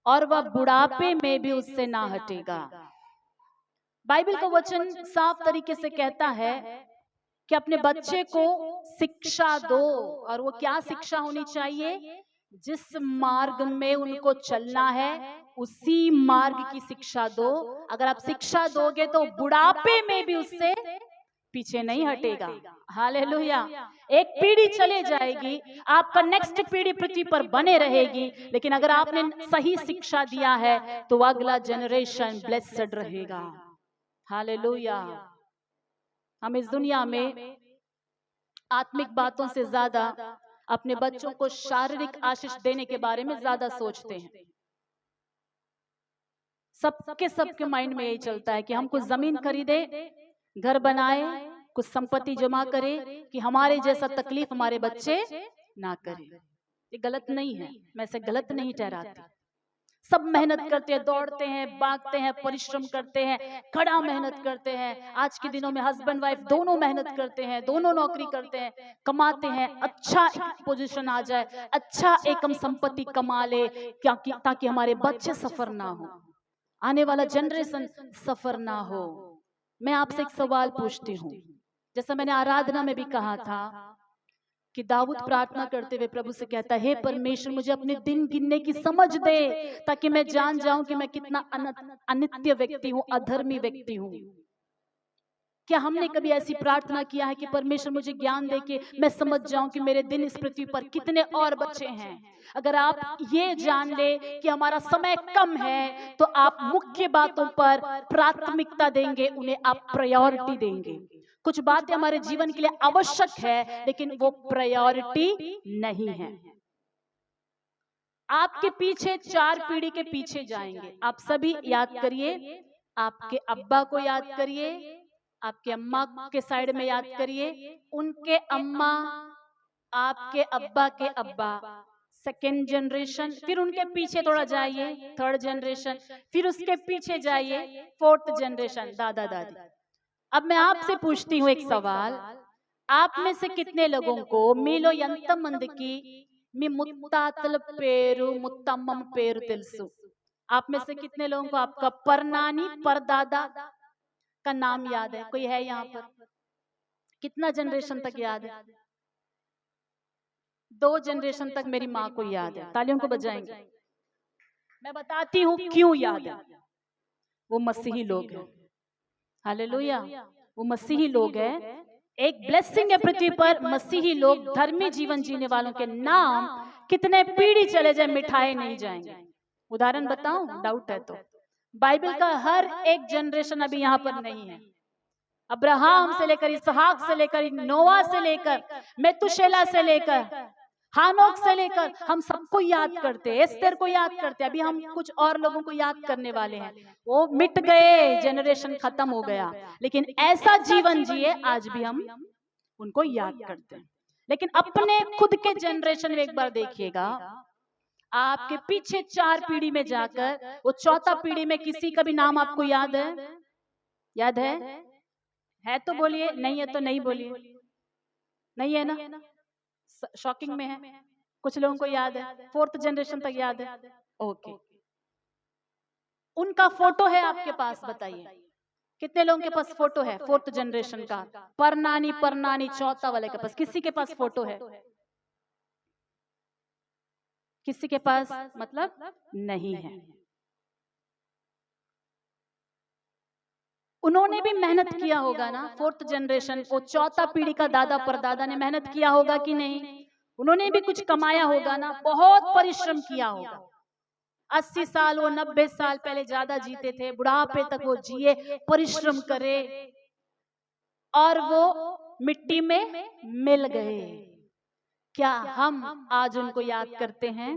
और वह बुढ़ापे में भी उससे ना हटेगा। बाइबल का वचन साफ तरीके से कहता है कि अपने बच्चे को शिक्षा दो, और वो क्या शिक्षा होनी चाहिए? जिस मार्ग में उनको चलना है उसी मार्ग की शिक्षा दो। अगर आप शिक्षा दोगे तो बुढ़ापे में भी उससे पीछे नहीं हटेगा। हालेलुया। एक पीढ़ी चले जाएगी, आपका नेक्स्ट पीढ़ी पृथ्वी पर बने रहेगी, लेकिन अगर आपने सही शिक्षा दिया है तो अगला जनरेशन ब्लेस्ड रहेगा। हालेलुया। हम इस दुनिया में आत्मिक बातों से ज्यादा अपने बच्चों को शारीरिक आशीष देने के बारे में ज्यादा सोचते हैं। सबके माइंड में यही चलता है कि हम कुछ जमीन खरीदे, घर बनाए, कुछ संपत्ति जमा करें कि हमारे जैसा तकलीफ हमारे बच्चे ना करें। ये गलत नहीं है, मैं इसे गलत नहीं ठहराती। सब मेहनत करते हैं, दौड़ते हैं, भागते हैं, परिश्रम करते हैं, कड़ा मेहनत करते हैं। आज के दिनों में हस्बैंड वाइफ दोनों मेहनत करते हैं, दोनों नौकरी करते हैं, कमाते हैं, अच्छा एक पोजीशन आ जाए, अच्छा एक हम संपत्ति कमा ले, ताकि हमारे बच्चे सफर ना हो, आने वाला जनरेशन सफर ना हो। मैं आपसे एक सवाल पूछती हूँ, जैसा मैंने आराधना में भी कहा था कि दाऊद प्रार्थना करते हुए प्रभु से कहता है, हे परमेश्वर मुझे अपने दिन गिनने की समझ दे, ताकि मैं जान जाऊं कि मैं कितना अनित्य व्यक्ति हूं, अधर्मी व्यक्ति हूं। क्या हमने कभी ऐसी प्रार्थना किया है कि परमेश्वर मुझे ज्ञान दे के मैं समझ जाऊं कि मेरे दिन इस पृथ्वी पर कितने और बचे हैं? अगर आप ये जान ले कि हमारा समय कम है, तो आप मुख्य बातों पर प्राथमिकता देंगे, उन्हें आप प्रायोरिटी देंगे। कुछ बातें हमारे जीवन के लिए आवश्यक है, लेकिन वो प्रायोरिटी नहीं है। आपके पीछे 4 पीढ़ी के पीछे जाएंगे। आप सभी याद करिए, आपके अब्बा को याद करिए, आपके अम्मा के साइड में याद करिए, उनके अम्मा, आपके अब्बा के अब्बा, सेकेंड जनरेशन, फिर उनके पीछे थोड़ा जाइए, थर्ड जनरेशन, फिर उसके पीछे जाइए, फोर्थ जनरेशन, दादा दादी। अब मैं आपसे पूछती हूँ एक सवाल, आप में से कितने लोगों को మీలో ఎంతమందికి మీ ముత్తాతల పేరు ముత్తమ్మం పేరు తెలుసు? आप में से कितने लोगों को आपका परनानी परदादा का नाम याद है? कोई है यहाँ पर? कितना जनरेशन तक याद है? 2 जनरेशन तक मेरी माँ को याद है। तालियों को बजाएंगे। मैं बताती हूँ क्यों याद है। वो मसीही लोग हैं। हालेलुया, वो मसीही लोग हैं। एक ब्लेसिंग है पृथ्वी पर, मसीही लोग, धर्मी जीवन जीने वालों के नाम कितने पीढ़ी चले जाए मिठाए नहीं जाएंगे। उदाहरण बताऊं? डाउट है तो बाइबल का हर एक जनरेशन अभी यहाँ पर नहीं है। अब्राहम से लेकर, इसहाक से लेकर, नोआ से लेकर, मेतुशेला से लेकर, हानोक से लेकर, हम सबको याद करते हैं, एस्तेर को याद करते हैं। अभी हम कुछ और लोगों को याद करने वाले हैं। वो मिट गए, जनरेशन खत्म हो गया, लेकिन ऐसा जीवन जिए आज भी हम उनको याद करते हैं। लेकिन अपने खुद के जनरेशन में एक बार देखिएगा, आपके पीछे 4 पीढ़ी में जाकर वो चौथा पीढ़ी में किसी का भी नाम आपको याद है? याद है तो बोलिए, नहीं है तो नहीं बोलिए। नहीं है ना? शॉकिंग में है। कुछ लोगों को याद है, 4th जनरेशन तक याद है। ओके, उनका फोटो है आपके पास? बताइए कितने लोगों के पास फोटो है 4th जनरेशन का? परनानी परनानी चौथा वाले के पास, किसी के पास फोटो है? किसी के पास मतलब नहीं है। उन्होंने भी मेहनत किया होगा ना, 4th जनरेशन, वो चौथा पीढ़ी का दादा परदादा ने मेहनत किया होगा कि नहीं? उन्होंने भी कुछ कमाया होगा ना, बहुत परिश्रम किया होगा। 80 साल, वो 90 साल पहले ज्यादा जीते थे, बुढ़ापे तक वो जिए, परिश्रम करे, और वो मिट्टी में मिल गए। क्या हम आज उनको याद करते हैं?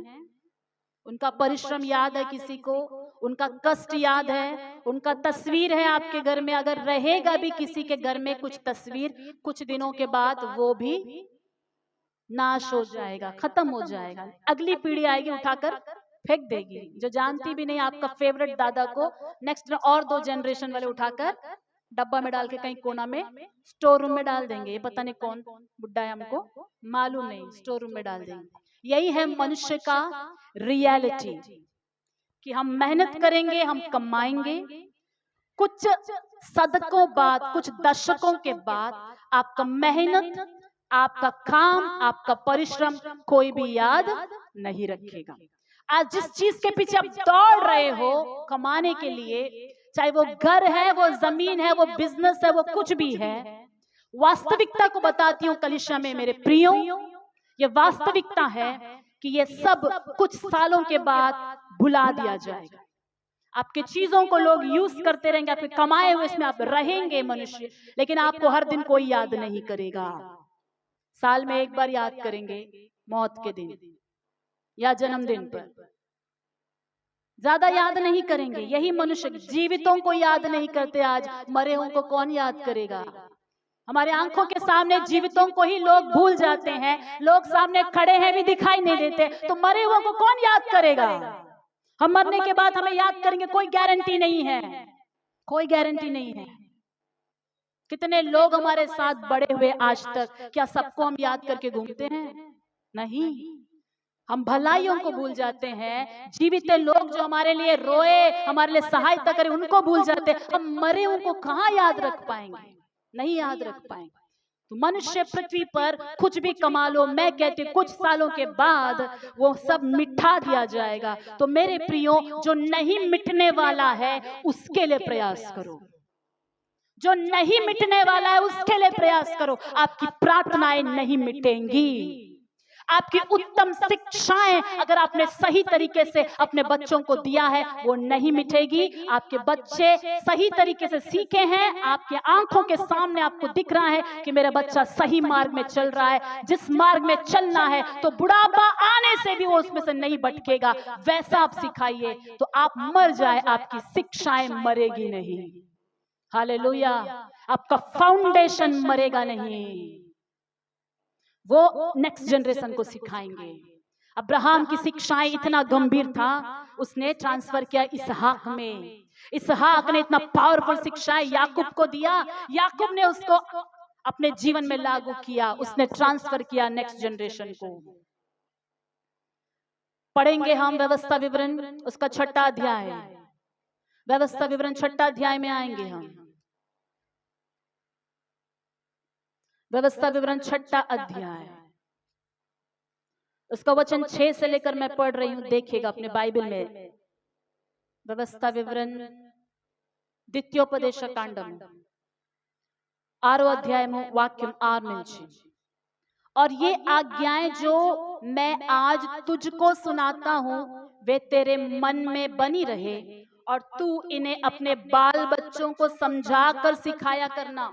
उनका परिश्रम याद है किसी को? उनका कष्ट याद है? उनका तस्वीर है आपके घर में? अगर रहेगा भी किसी के घर में कुछ तस्वीर, कुछ दिनों के बाद वो भी नाश हो जाएगा, खत्म हो जाएगा। अगली पीढ़ी आएगी, उठाकर फेंक देगी। जो जानती भी नहीं आपका फेवरेट दादा को, नेक्स्ट और 2 जनरेशन वाले उठाकर डब्बा में डाल के कहीं कोना में, स्टोर रूम में डाल देंगे। ये पता नहीं कौन बुड्ढा है, हमको मालूम नहीं, स्टोर रूम में डाल देंगे। यही है मनुष्य का रियलिटी, कि हम मेहनत करेंगे, हम कमाएंगे, कुछ सदकों बाद, कुछ दशकों के बाद आपका मेहनत, आपका काम, आपका परिश्रम कोई भी याद नहीं रखेगा। आज जिस चीज के पीछे आप दौड़ रहे हो कमाने के लिए, चाहे वो घर है, वो जमीन है, वो बिजनेस है, वो कुछ भी है, वास्तविकता को बताती हूँ कलीसिया में मेरे प्रियो, ये वास्तविकता है कि ये सब कुछ सालों के बाद भुला दिया जाएगा। आपके चीजों को लोग यूज करते रहेंगे, आपके कमाए हुए इसमें आप रहेंगे मनुष्य, लेकिन आपको हर दिन कोई याद नहीं करेगा। साल में एक बार याद करेंगे, मौत के दिन या जन्मदिन पर, ज्यादा याद नहीं करेंगे। यही मनुष्य जीवितों को याद नहीं करते। आज मरे हुओं को कौन याद करेगा? हमारे आंखों के सामने जीवितों को ही लोग भूल जाते हैं। लोग सामने खड़े हैं भी दिखाई नहीं देते, तो मरे हुओं को कौन याद करेगा? हम मरने के बाद हमें याद करेंगे, कोई गारंटी नहीं है, कोई गारंटी नहीं है। कितने लोग हमारे साथ बड़े हुए आज तक, क्या सबको हम याद करके घूमते हैं? नहीं, हम भलाइयों को भूल जाते हैं। जीवित लोग जो हमारे लिए रोए, हमारे लिए सहायता करे, उनको भूल जाते हैं। हम मरे उनको कहाँ याद रख पाएंगे? नहीं याद रख पाएंगे। तो मनुष्य पृथ्वी पर कुछ भी कमा लो, मैं कहती हूँ कुछ सालों के बाद वो सब मिटा दिया जाएगा। तो मेरे प्रियो, जो नहीं मिटने वाला है उसके लिए प्रयास करो, जो नहीं मिटने वाला है उसके लिए प्रयास करो। आपकी प्रार्थनाएं नहीं मिटेंगी, आपकी उत्तम शिक्षाएं अगर आपने सही तरीके से अपने बच्चों को दिया है वो नहीं मिटेगी। आपके बच्चे सही तरीके से सीखे हैं, आपके आंखों के सामने आपको दिख रहा है कि मेरा बच्चा सही मार्ग में चल रहा है, जिस मार्ग में चलना है, तो बुढ़ापा आने से भी वो उसमें से नहीं भटकेगा, वैसा आप सिखाइए। तो आप मर जाए, आपकी शिक्षाएं मरेगी नहीं। हालेलुया। आपका फाउंडेशन मरेगा नहीं, वो नेक्स्ट जनरेशन को सिखाएंगे। अब्राहम की शिक्षाएं इतना गंभीर था, उसने ट्रांसफर किया इसहाक में। इसहाक ने इतना पावरफुल शिक्षाएं याकूब को दिया, याकूब ने उसको अपने जीवन में लागू किया, उसने ट्रांसफर किया नेक्स्ट जनरेशन को। पढ़ेंगे हम व्यवस्था विवरण, उसका 6वां अध्याय, व्यवस्था विवरण 6वां अध्याय में आएंगे हम। व्यवस्था विवरण 6वां अध्याय, उसका वचन 6 से लेकर मैं पढ़ रही हूं, देखिएगा अपने बाइबल में। व्यवस्था विवरण द्वितीयोपदेश कांडम 6 अध्याय में वाक्यम 6। और ये आज्ञाएं जो मैं आज तुझको सुनाता हूं वे तेरे मन में बनी रहे, और तू इन्हें अपने बाल बच्चों को समझा कर सिखाया करना।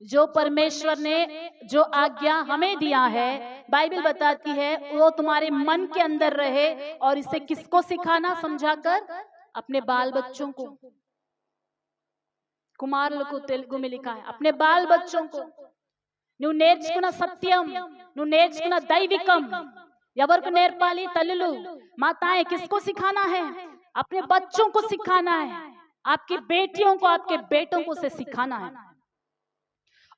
जो परमेश्वर ने जो आज्ञा हमें दिया है, बाइबल बताती है वो तुम्हारे मन के अंदर रहे। और इसे किसको सिखाना? समझाकर अपने बाल बच्चों को। कुमार को तेलुगु में लिखा है अपने बाल बच्चों को। నువ్వు నేర్చుకున్న సత్యం, నువ్వు నేర్చుకున్న దైవికం ఎవరికి నేర్పాలి? తల్లులు, माताएं, किसको सिखाना है? अपने बच्चों को सिखाना है, आपकी बेटियों को, आपके बेटों को से सिखाना है।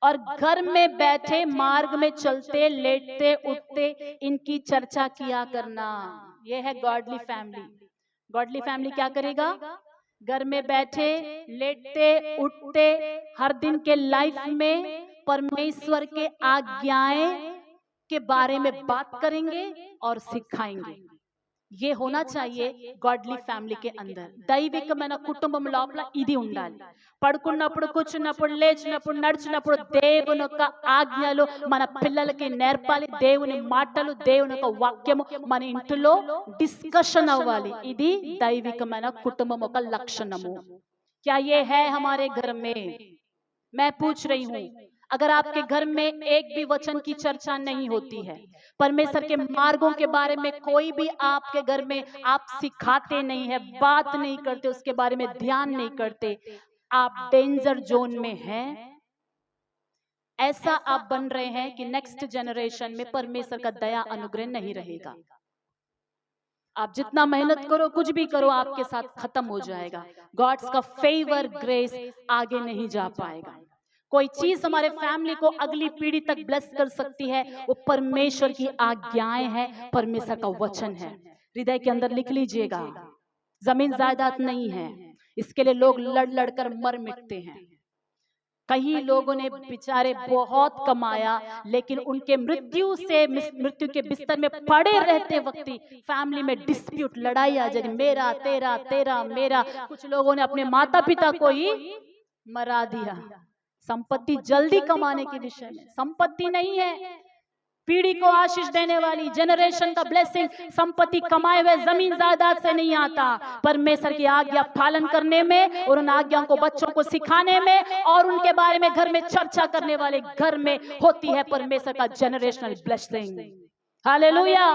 और घर में बैठे, मार्ग में चलते, लेटते उठते इनकी चर्चा किया करना। यह है गॉडली फैमिली। गॉडली फैमिली क्या करेगा? घर में बैठे, लेटते उठते, हर दिन के लाइफ में परमेश्वर के आज्ञाएं के बारे में बात करेंगे और सिखाएंगे। ये होना चाहिए गॉडली ఫ్యామిలీ के अंदर। దైవికమైన కుటుంబం లోపల ఇది ఉండాలి। పడుకున్నప్పుడు, కూర్చున్నప్పుడు, లేచినప్పుడు, నడిచినప్పుడు దేవుని యొక్క ఆజ్ఞలు మన పిల్లలకి నేర్పాలి। దేవుని మాటలు, దేవుని యొక్క వాక్యము మన ఇంటిలో డిస్కషన్ అవ్వాలి। ఇది దైవికమైన కుటుంబం యొక్క లక్షణము। क्या ये है हमारे घर में? मैं पूछ रही हूँ, अगर आपके घर में एक भी वचन की चर्चा नहीं होती है, परमेश्वर के मार्गों के बारे में कोई भी आपके घर में आप सिखाते नहीं है, बात नहीं करते, उसके बारे में ध्यान नहीं करते, आप डेंजर जोन में हैं। ऐसा आप बन रहे हैं कि नेक्स्ट जनरेशन में परमेश्वर का दया अनुग्रह नहीं रहेगा। आप जितना मेहनत करो, कुछ भी करो, आपके साथ खत्म हो जाएगा। गॉड्स का फेवर, ग्रेस आगे नहीं जा पाएगा। कोई चीज हमारे फैमिली को अगली पीढ़ी तक ब्लेस कर सकती है, वो परमेश्वर की आज्ञाएं हैं, परमेश्वर का वचन है। हृदय के अंदर लिख लीजिएगा। जमीन जायदाद नहीं है, इसके लिए लोग लड़ लड़ कर मर मिटते हैं। कई लोगों ने बेचारे बहुत कमाया, लेकिन उनके मृत्यु के बिस्तर में पड़े रहते वक्त फैमिली में डिस्प्यूट, लड़ाई आ जाएगी, मेरा तेरा, तेरा मेरा। कुछ लोगों ने अपने माता पिता को ही मरा दिया। संपत्ति जल्दी कमाने के विषय में, संपत्ति नहीं है पीढ़ी को आशीष देने वाली, जनरेशन का ब्लेसिंग संपत्ति कमाए हुए जमीन जायदाद से नहीं आता। परमेश्वर की आज्ञा पालन करने में और उन आज्ञाओं को बच्चों को सिखाने में और उनके बारे में घर में चर्चा करने वाले घर में होती है परमेश्वर का जनरेशनल ब्लेसिंग। हालेलुया।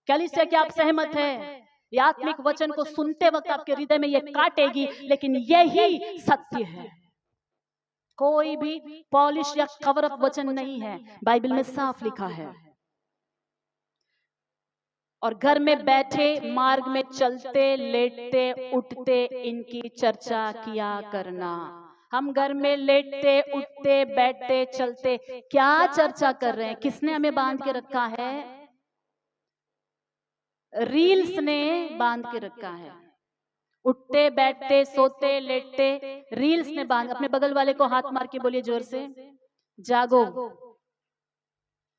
कलीसिया, क्या आप सहमत है? ये आत्मिक वचन को सुनते वक्त आपके हृदय में ये काटेगी, लेकिन यही सत्य है। कोई भी पॉलिश या कवर अप वचन नहीं है, बाइबल में साफ लिखा है। और घर में बैठे, मार्ग में चलते, लेटते, उठते इनकी चर्चा किया करना। हम घर में लेटते, उठते, बैठते, चलते क्या चर्चा कर रहे हैं? किसने हमें बांध के रखा है? रील्स ने बांध के रखा है। उठते, बैठते, सोते, लेटते रील्स ने बांध। अपने बगल वाले को हाथ मार के बोलिए जोर से, जागो।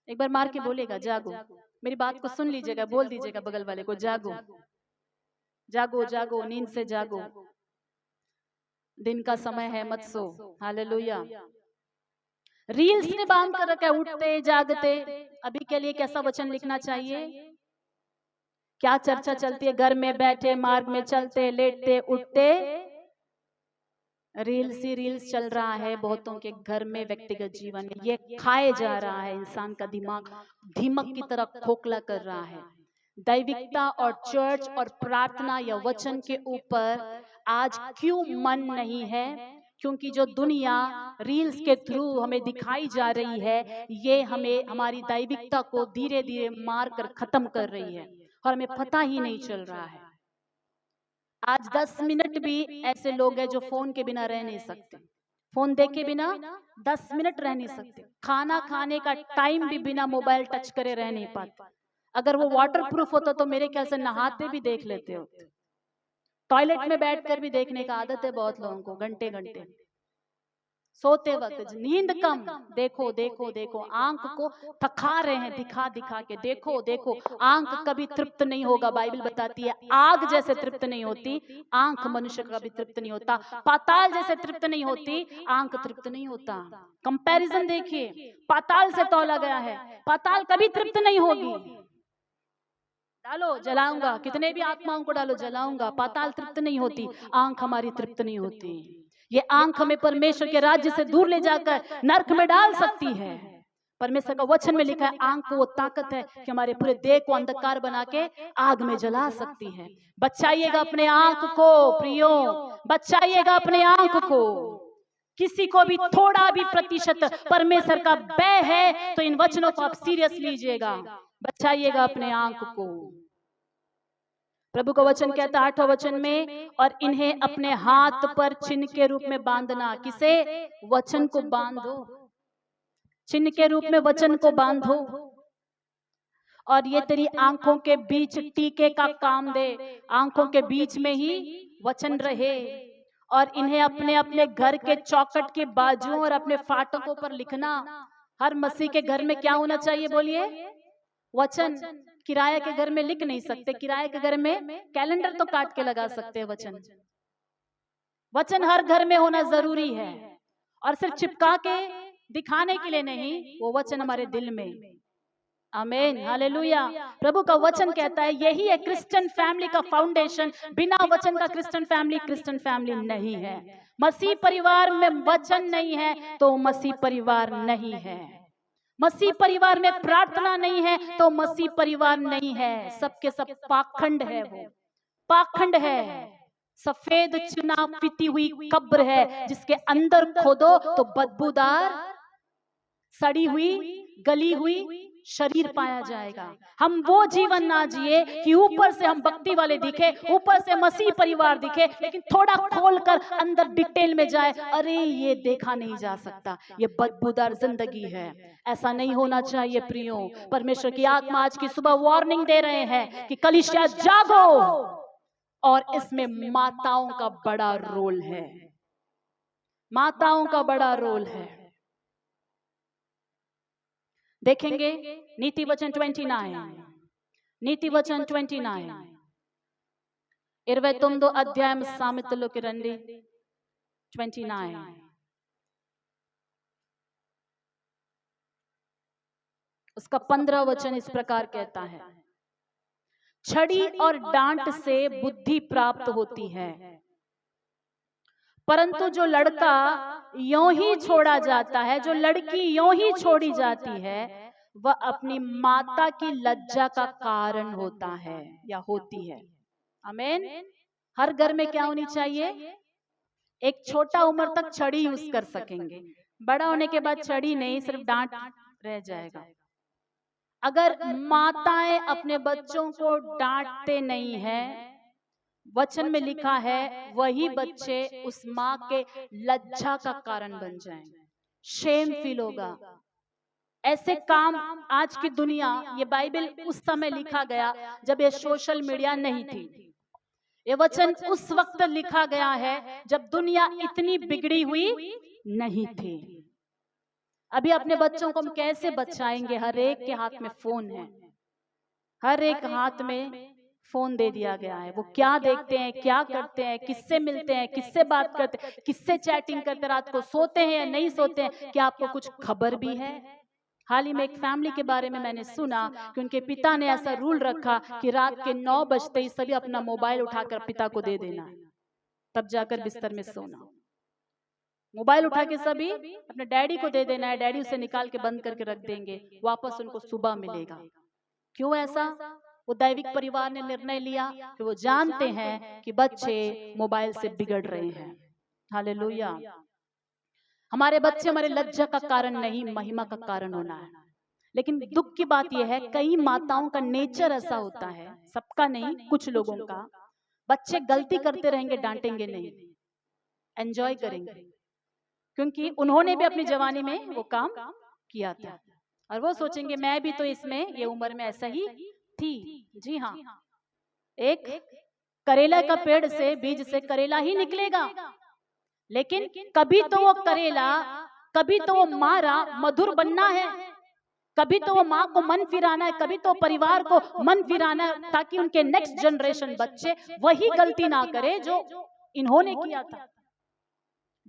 एक बार मार के बोलेगा, जागो। मेरी बात को सुन लीजिएगा, बोल दीजिएगा बगल वाले को, जागो जागो जागो, नींद से जागो, दिन का समय है, मत सो। हालेलुया। रील्स ने बांध कर रखा है, उठते जागते। अभी के लिए कैसा वचन लिखना चाहिए? क्या चर्चा चलती है? घर में बैठे, मार्ग में चलते, लेटते, उठते रील्स ही रील्स चल रहा है बहुतों के घर में, व्यक्तिगत जीवन में। ये खाए जा रहा है, इंसान का दिमाग दीमक की तरह खोखला कर रहा है। दैविकता और चर्च और प्रार्थना या वचन के ऊपर आज क्यों मन नहीं है? क्योंकि जो दुनिया रील्स के थ्रू हमें दिखाई जा रही है, ये हमें हमारी दैविकता को धीरे धीरे मार कर खत्म कर रही है और हमें पता ही नहीं चल रहा है। आज 10 मिनट भी ऐसे लोग हैं जो फोन के बिना रह नहीं सकते। फोन देखे बिना 10 मिनट रह नहीं सकते। खाना खाने का टाइम भी बिना मोबाइल टच करे रह नहीं पाते। अगर वो वाटर प्रूफ होता तो मेरे ख्याल से नहाते भी देख लेते होते। टॉयलेट में बैठकर भी देखने का आदत है बहुत लोगों को, घंटे घंटे। सोते वक्त नींद कम, देखो देखो देखो, आंख को थका रहे हैं दिखा दिखा के। देखो देखो, आंख कभी तृप्त नहीं होगा। बाइबल बताती है आग जैसे तृप्त नहीं होती, आंख मनुष्य का भी तृप्त नहीं होता। पाताल जैसे तृप्त नहीं होती, आंख तृप्त नहीं होता। कंपैरिजन देखिए, पाताल से तौला गया है, पाताल कभी तृप्त नहीं होगी। डालो, जलाऊंगा, कितने भी आत्माओं को डालो, जलाऊंगा, पाताल तृप्त नहीं होती, आंख हमारी तृप्त नहीं होती। ये आंख हमें परमेश्वर के राज्य से दूर ले जाकर नरक में डाल सकती है। परमेश्वर का वचन में लिखा है आंख को वो ताकत है कि हमारे पूरे देह को अंधकार बना के आग में जला सकती है। बचाइएगा अपने आंख को प्रियो, बचाइएगा अपने आंख को। किसी को भी थोड़ा भी प्रतिशत परमेश्वर का भय है तो इन वचनों को आप सीरियस लीजिएगा। बचाइएगा अपने आंख को। प्रभु का वचन कहता है 8वां वचन में, और इन्हें अपने हाथ पर चिन्ह के रूप में बांधना। किसे? वचन को बांधो, चिन्ह के रूप में वचन को बांधो। और ये तेरी आंखों के बीच टीके का काम दे, आंखों के बीच में ही वचन रहे। और इन्हें अपने अपने घर के चौखट के बाजुओं और अपने फाटकों पर लिखना। हर मसीह के घर में क्या होना चाहिए बोलिए? वचन। किराए के घर में लिख नहीं सकते, किराए के घर में कैलेंडर तो काट के लगा सकते हैं। वचन, वचन हर घर में होना जरूरी है। और सिर्फ चिपका के दिखाने के लिए नहीं, वो वचन हमारे दिल में। आमीन, हालेलुया। प्रभु का वचन कहता है यही है क्रिश्चियन फैमिली का फाउंडेशन। बिना वचन का क्रिश्चियन फैमिली नहीं है। मसीह परिवार में वचन नहीं है तो मसीह परिवार नहीं है। मसीह परिवार में प्रार्थना नहीं है तो मसीह परिवार नहीं है। सबके सब पाखंड है, वो पाखंड है। सफेद चुना पीती हुई कब्र है जिसके अंदर खोदो तो बदबूदार, सड़ी हुई, गली हुई शरीर पाया जाएगा। हम वो जीवन ना जिए कि ऊपर से हम भक्ति वाले दिखे, ऊपर से मसीह परिवार दिखे, लेकिन थोड़ा खोलकर अंदर डिटेल में जाए, अरे ये देखा नहीं जा सकता, ये बदबूदार जिंदगी है। ऐसा नहीं होना चाहिए प्रियो। परमेश्वर की आत्मा आज की सुबह वार्निंग दे रहे हैं कि कलीसिया जागो। और इसमें माताओं का बड़ा रोल है, माताओं का बड़ा रोल है। देखेंगे नीति वचन 29, नीति वचन 29 29 అధ్యాయం సామెతలోకి రండి। 29 उसका 15 वचन इस प्रकार कहता है, छड़ी और डांट से बुद्धि प्राप्त होती है, परंतु जो लड़का यों ही छोड़ा जाता है, जो लड़की यों ही छोड़ी जाती है, वह अपनी माता की लज्जा का कारण होता है या होती है। आमीन। हर घर में क्या होनी चाहिए? एक छोटा उम्र तक छड़ी यूज कर सकेंगे, बड़ा होने के बाद छड़ी नहीं, सिर्फ डांट रह जाएगा। अगर माताएं अपने बच्चों को डांटते नहीं हैं, वचन में लिखा है वही बच्चे उस माँ के लज्जा का कारण बन जाएंगे, शेम फील होगा। ऐसे काम आज की दुनिया, ये बाइबल उस समय लिखा गया जब ये सोशल मीडिया नहीं थी। ये वचन उस वक्त लिखा गया है जब दुनिया इतनी बिगड़ी हुई नहीं थी। अभी अपने बच्चों को हम कैसे बचाएंगे? हर एक के हाथ में फोन है, हर एक हाथ में फोन दे दिया गया है। वो क्या देखते हैं, क्या करते हैं, किससे मिलते हैं, किससे बात करते हैं, किससे चैटिंग करते, रात को सोते हैं या नहीं सोते हैं, क्या आपको कुछ खबर भी है? हाल ही में एक फैमिली के बारे में मैंने सुना कि उनके पिता ने ऐसा रूल रखा कि रात के 9 बजते ही सभी अपना मोबाइल उठाकर पिता को दे देना है, तब जाकर बिस्तर में सोना। मोबाइल उठा के सभी अपने डैडी को दे देना है, डैडी उसे निकाल के बंद करके रख देंगे, वापस उनको सुबह मिलेगा। क्यों ऐसा? वो दैविक परिवार ने निर्णय लिया कि वो जानते हैं कि बच्चे मोबाइल से बिगड़ रहे हैं। हालेलुया। हमारे बच्चे हमारे लज्जा का कारण नहीं, महिमा का कारण होना है। लेकिन दुख की बात यह है, कई माताओं का नेचर ऐसा होता है, सबका नहीं, कुछ लोगों का, बच्चे गलती करते रहेंगे, डांटेंगे नहीं, एंजॉय करेंगे, क्योंकि उन्होंने भी अपनी जवानी में वो काम किया था और वो सोचेंगे मैं भी तो इसमें, ये उम्र में ऐसा ही थी। जी हाँ, एक करेला का पेड़ से बीज से करेला ही निकलेगा, लेकिन कभी तो वो करेला, कभी तो वो मारा मधुर बनना है, कभी तो वो माँ को मन फिराना है, कभी तो परिवार को मन फिराना है, ताकि उनके नेक्स्ट जनरेशन बच्चे वही गलती ना करे जो इन्होंने किया था।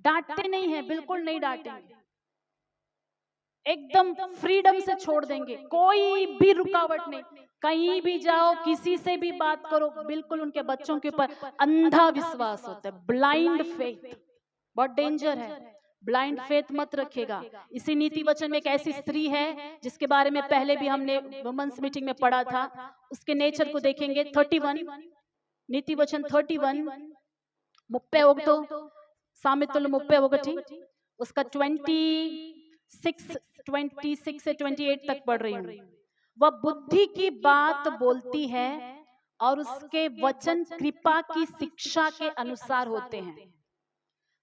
डांटते नहीं है, बिल्कुल नहीं डांटेंगे, एकदम फ्रीडम से छोड़ देंगे, कोई भी रुकावट नहीं, कहीं भी जाओ, किसी से भी बात करो, बिल्कुल उनके बच्चों के ऊपर अंधा विश्वास होता है, ब्लाइंड फेथ, बहुत डेंजर है। ब्लाइंड फेथ मत रखेगा। इसी नीति वचन में एक ऐसी स्त्री है जिसके बारे में पहले भी हमने वुमेन्स मीटिंग में पढ़ा था, उसके नेचर को देखेंगे। 31 नीति वचन 31 मुप्पे होगतो सामितुल मुप्पे होगटी, उसका 26 से 28 तक पढ़ रही हूँ। वह बुद्धि की बात बोलती है और उसके वचन कृपा की शिक्षा के अनुसार होते हैं।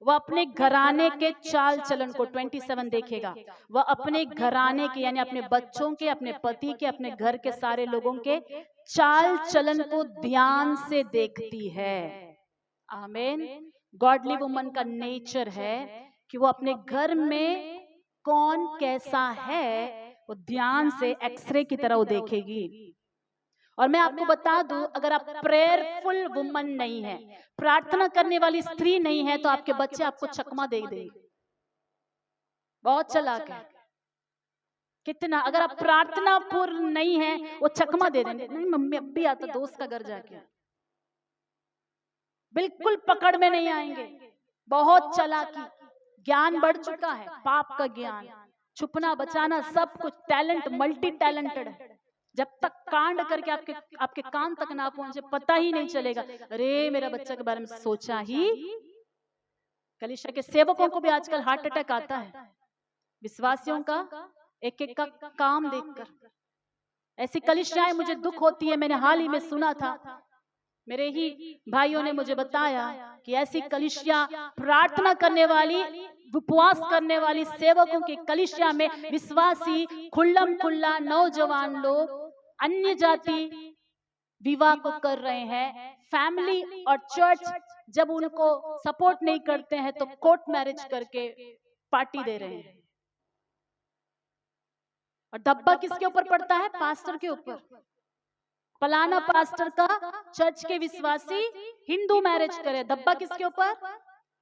वह अपने घराने के चाल चलन को 27 देखेगा, वह अपने घराने के यानी अपने बच्चों के, अपने पति के, अपने घर के सारे लोगों के चाल चलन को ध्यान से देखती है। आमीन। गॉडली वुमन का नेचर है कि वो अपने घर में कौन कैसा है वो ध्यान से एक्सरे की तरह वो देखेगी। और मैं आपको बता दूं, अगर आप प्रेयरफुल वुमन नहीं है, प्रार्थना करने वाली स्त्री नहीं है, तो आपके बच्चे आपको चकमा दे देंगे। बहुत चालाक है कितना। अगर आप प्रार्थना पूर्ण नहीं है, वो चकमा दे देंगे, नहीं मम्मी अब भी आता दोस्त का घर जाके, बिल्कुल पकड़ में नहीं आएंगे। बहुत चालाकी, ज्ञान बढ़ चुका है, पाप का ज्ञान, छुपना बचाना सब कुछ, टैलेंट, मल्टी टैलेंटेड है। जब तक कांड करके आपके कान तक ना पहुंचे, पता ही नहीं चलेगा अरे मेरा बच्चा के बारे में सोचा ही। कलीसिया के सेवकों को भी आजकल हार्ट अटैक आता है, विश्वासियों का एक एक का काम देखकर। ऐसी कलीसियाएं मुझे दुख होती है। मैंने हाल ही में सुना था, मेरे ही भाइयों ने मुझे बताया कि ऐसी कलीसिया, प्रार्थना करने वाली, उपवास करने वाली सेवकों की कलीसिया में विश्वासी खुल्लम खुल्ला नौजवान लोग अन्य जाति विवाह को कर रहे हैं। फैमिली और चर्च जब उनको सपोर्ट नहीं करते हैं तो कोर्ट मैरिज करके पार्टी दे रहे हैं। और धब्बा किसके ऊपर पड़ता है? पास्टर के ऊपर। फलाना पास्टर का चर्च के विश्वासी हिंदू मैरिज करे, धब्बा किसके ऊपर?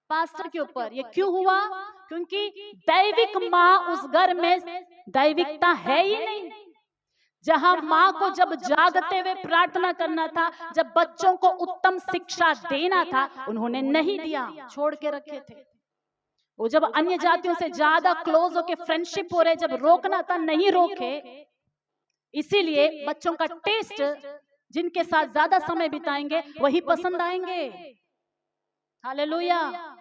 पास्टर के ऊपर। ये क्यों हुआ? क्योंकि दैविक माँ उस घर में दैविकता है ही नहीं। जहां माँ को जब जागते हुए प्रार्थना करना था, जब बच्चों को उत्तम शिक्षा देना था, उन्होंने नहीं दिया, छोड़ के रखे थे। वो जब अन्य जातियों से ज्यादा क्लोज होके फ्रेंडशिप हो रहे, जब रोकना था नहीं रोके। इसीलिए बच्चों का टेस्ट जिनके साथ ज्यादा समय बिताएंगे वही पसंद आएंगे। हालेलुया।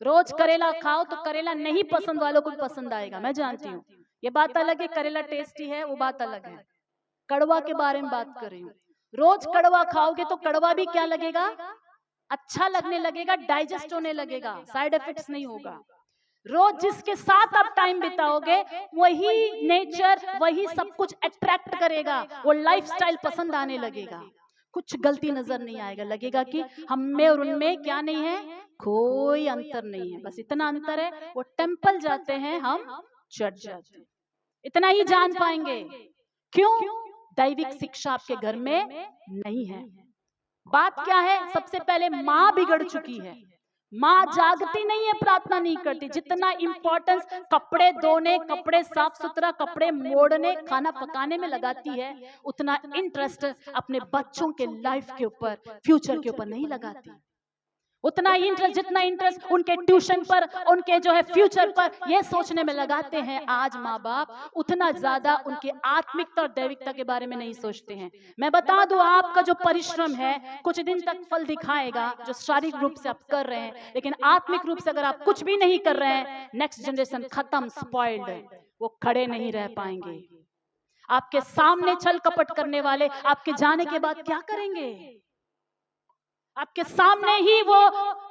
रोज करेला खाओ तो करेला नहीं पसंद वालों को भी पसंद आएगा, मैं जानती हूँ। ये बात अलग है, करेला टेस्टी है वो बात अलग है, कड़वा के बारे में बात कर रही हूँ। रोज कड़वा खाओगे तो कड़वा भी क्या लगेगा, अच्छा लगने लगेगा, डाइजेस्ट होने लगेगा, साइड इफेक्ट्स नहीं होगा। रोज जिसके साथ आप टाइम बिताओगे वही नेचर, वही सब कुछ अट्रैक्ट करेगा, वो लाइफस्टाइल पसंद आने लगेगा, कुछ गलती नजर नहीं आएगा, लगेगा कि हम में और उनमें क्या नहीं है, कोई अंतर नहीं है, बस इतना अंतर है वो टेंपल जाते हैं, हम चर्च जाते हैं, इतना ही जान पाएंगे। क्यों? दैविक शिक्षा आपके घर में नहीं है। बात क्या है, सबसे पहले माँ बिगड़ चुकी है, माँ जागती नहीं है, प्रार्थना नहीं करती। जितना इंपॉर्टेंस कपड़े धोने, कपड़े साफ सुथरा, कपड़े मोड़ने, खाना पकाने में लगाती है, उतना इंटरेस्ट अपने बच्चों के लाइफ के ऊपर, फ्यूचर के ऊपर नहीं लगाती। उतना इंटरेस्ट, जितना इंटरेस्ट उनके ट्यूशन पर, उनके जो है फ्यूचर पर, ये सोचने में लगाते हैं आज माँ बाप, उतना ज्यादा उनकी आत्मिकता और दैविकता के बारे में नहीं सोचते हैं। मैं बता दूं, आपका जो परिश्रम है कुछ दिन तक फल दिखाएगा, जो शारीरिक रूप से आप कर रहे हैं, लेकिन आत्मिक रूप से अगर आप कुछ भी नहीं कर रहे हैं, नेक्स्ट जनरेशन खत्म, स्पॉइल्ड है, वो खड़े नहीं रह पाएंगे। आपके सामने छल कपट करने वाले आपके जाने के बाद क्या करेंगे? आपके सामने ही वो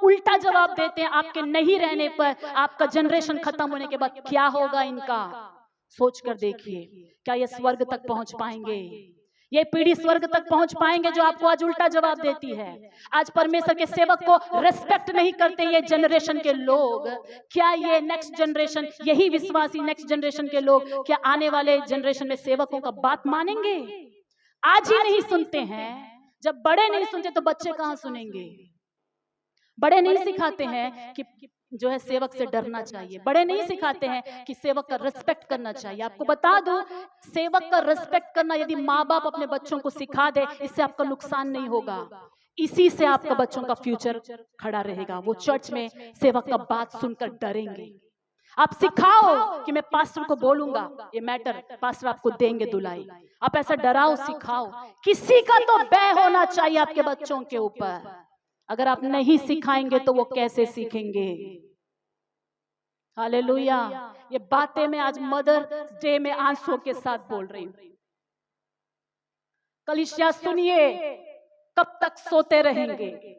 उल्टा जवाब देते हैं, आपके नहीं रहने पर, आपका जनरेशन खत्म होने के बाद क्या होगा इनका, सोच कर देखिए। क्या ये स्वर्ग तक पहुंच पाएंगे? ये पीढ़ी स्वर्ग तक पहुंच पाएंगे जो आपको आज उल्टा जवाब देती है? आज परमेश्वर के सेवक को रेस्पेक्ट नहीं करते ये जनरेशन के लोग, क्या ये नेक्स्ट जनरेशन, यही विश्वासी नेक्स्ट जनरेशन के लोग, क्या आने वाले जनरेशन में सेवकों का बात मानेंगे? आज ही नहीं सुनते हैं, जब बड़े नहीं सुनते तो बच्चे कहां सुनेंगे? बड़े नहीं सिखाते हैं कि जो है सेवक से डरना चाहिए, बड़े नहीं सिखाते हैं कि सेवक का रिस्पेक्ट करना चाहिए। आपको बता दूं, सेवक का रिस्पेक्ट करना यदि माँ बाप अपने बच्चों को सिखा दे, इससे आपका नुकसान नहीं होगा, इसी से आपका बच्चों का फ्यूचर खड़ा रहेगा। वो चर्च में सेवक का बात सुनकर डरेंगे। आप सिखाओ कि मैं पास्टर को बोलूंगा ये मैटर, पास्टर आपको देंगे दुलाई, आप ऐसा डराओ, सिखाओ। किसी का तो भय होना चाहिए आपके बच्चों के ऊपर। अगर आप नहीं सिखाएंगे तो वो कैसे सीखेंगे? हालेलुया। ये बातें मैं आज मदर्स डे में आंसू के साथ बोल रही हूं। कलीसिया सुनिए, कब तक सोते रहेंगे?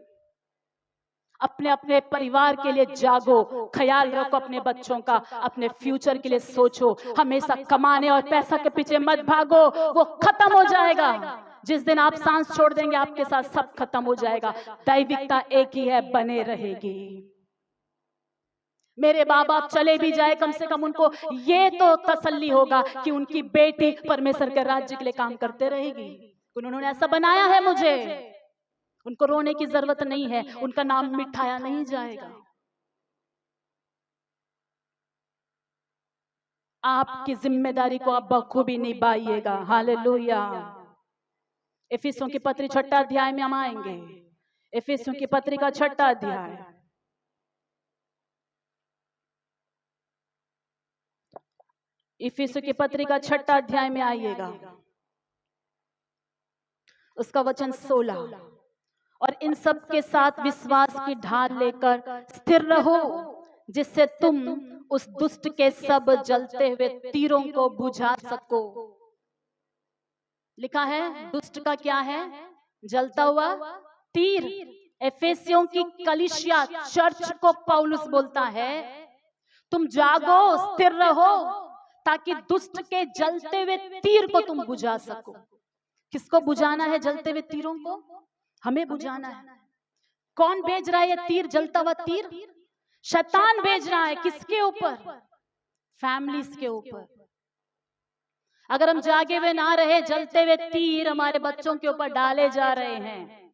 अपने अपने परिवार के लिए जागो, ख्याल रखो अपने बच्चों का, अपने फ्यूचर के लिए सोचो। हमेशा कमाने और पैसा के पीछे मत भागो, वो खत्म हो जाएगा। जिस दिन आप सांस छोड़ देंगे आपके साथ सब खत्म हो जाएगा। दैविकता एक ही है, बने रहेगी। मेरे माँ बाप चले भी जाए, कम से कम उनको ये तो तसल्ली होगा कि उनकी बेटी परमेश्वर के राज्य के लिए काम करते रहेगी। उन्होंने ऐसा बनाया है मुझे, उनको रोने की जरूरत नहीं है, उनका नाम मिठाया नहीं जाएगा। आपकी जिम्मेदारी को आप बखूबी निभाइएगा। हालेलुया। इफिसियों की पत्री 6 अध्याय में हम आएंगे। इफिसियों की पत्री का 6 अध्याय, इफिसियों की पत्री का 6 अध्याय में आइएगा, उसका वचन 16। और इन सब के साथ विश्वास की ढाल लेकर स्थिर रहो, जिससे तुम उस दुष्ट के सब जलते हुए तीरों को बुझा सको। लिखा है दुष्ट का क्या है? जलता हुआ तीर। एफेसियों की कलीसिया चर्च को पौलुस बोलता है तुम जागो, स्थिर रहो, ताकि दुष्ट के जलते हुए तीर को तुम बुझा सको। किसको बुझाना है? जलते हुए तीरों को हमें बुझाना है। कौन भेज रहा है ये तीर, जलता हुआ तीर? शैतान भेज रहा है। किसके ऊपर? फैमिलीज के ऊपर। अगर हम जागे हुए ना रहे, जलते हुए तीर हमारे बच्चों के ऊपर डाले जा रहे हैं।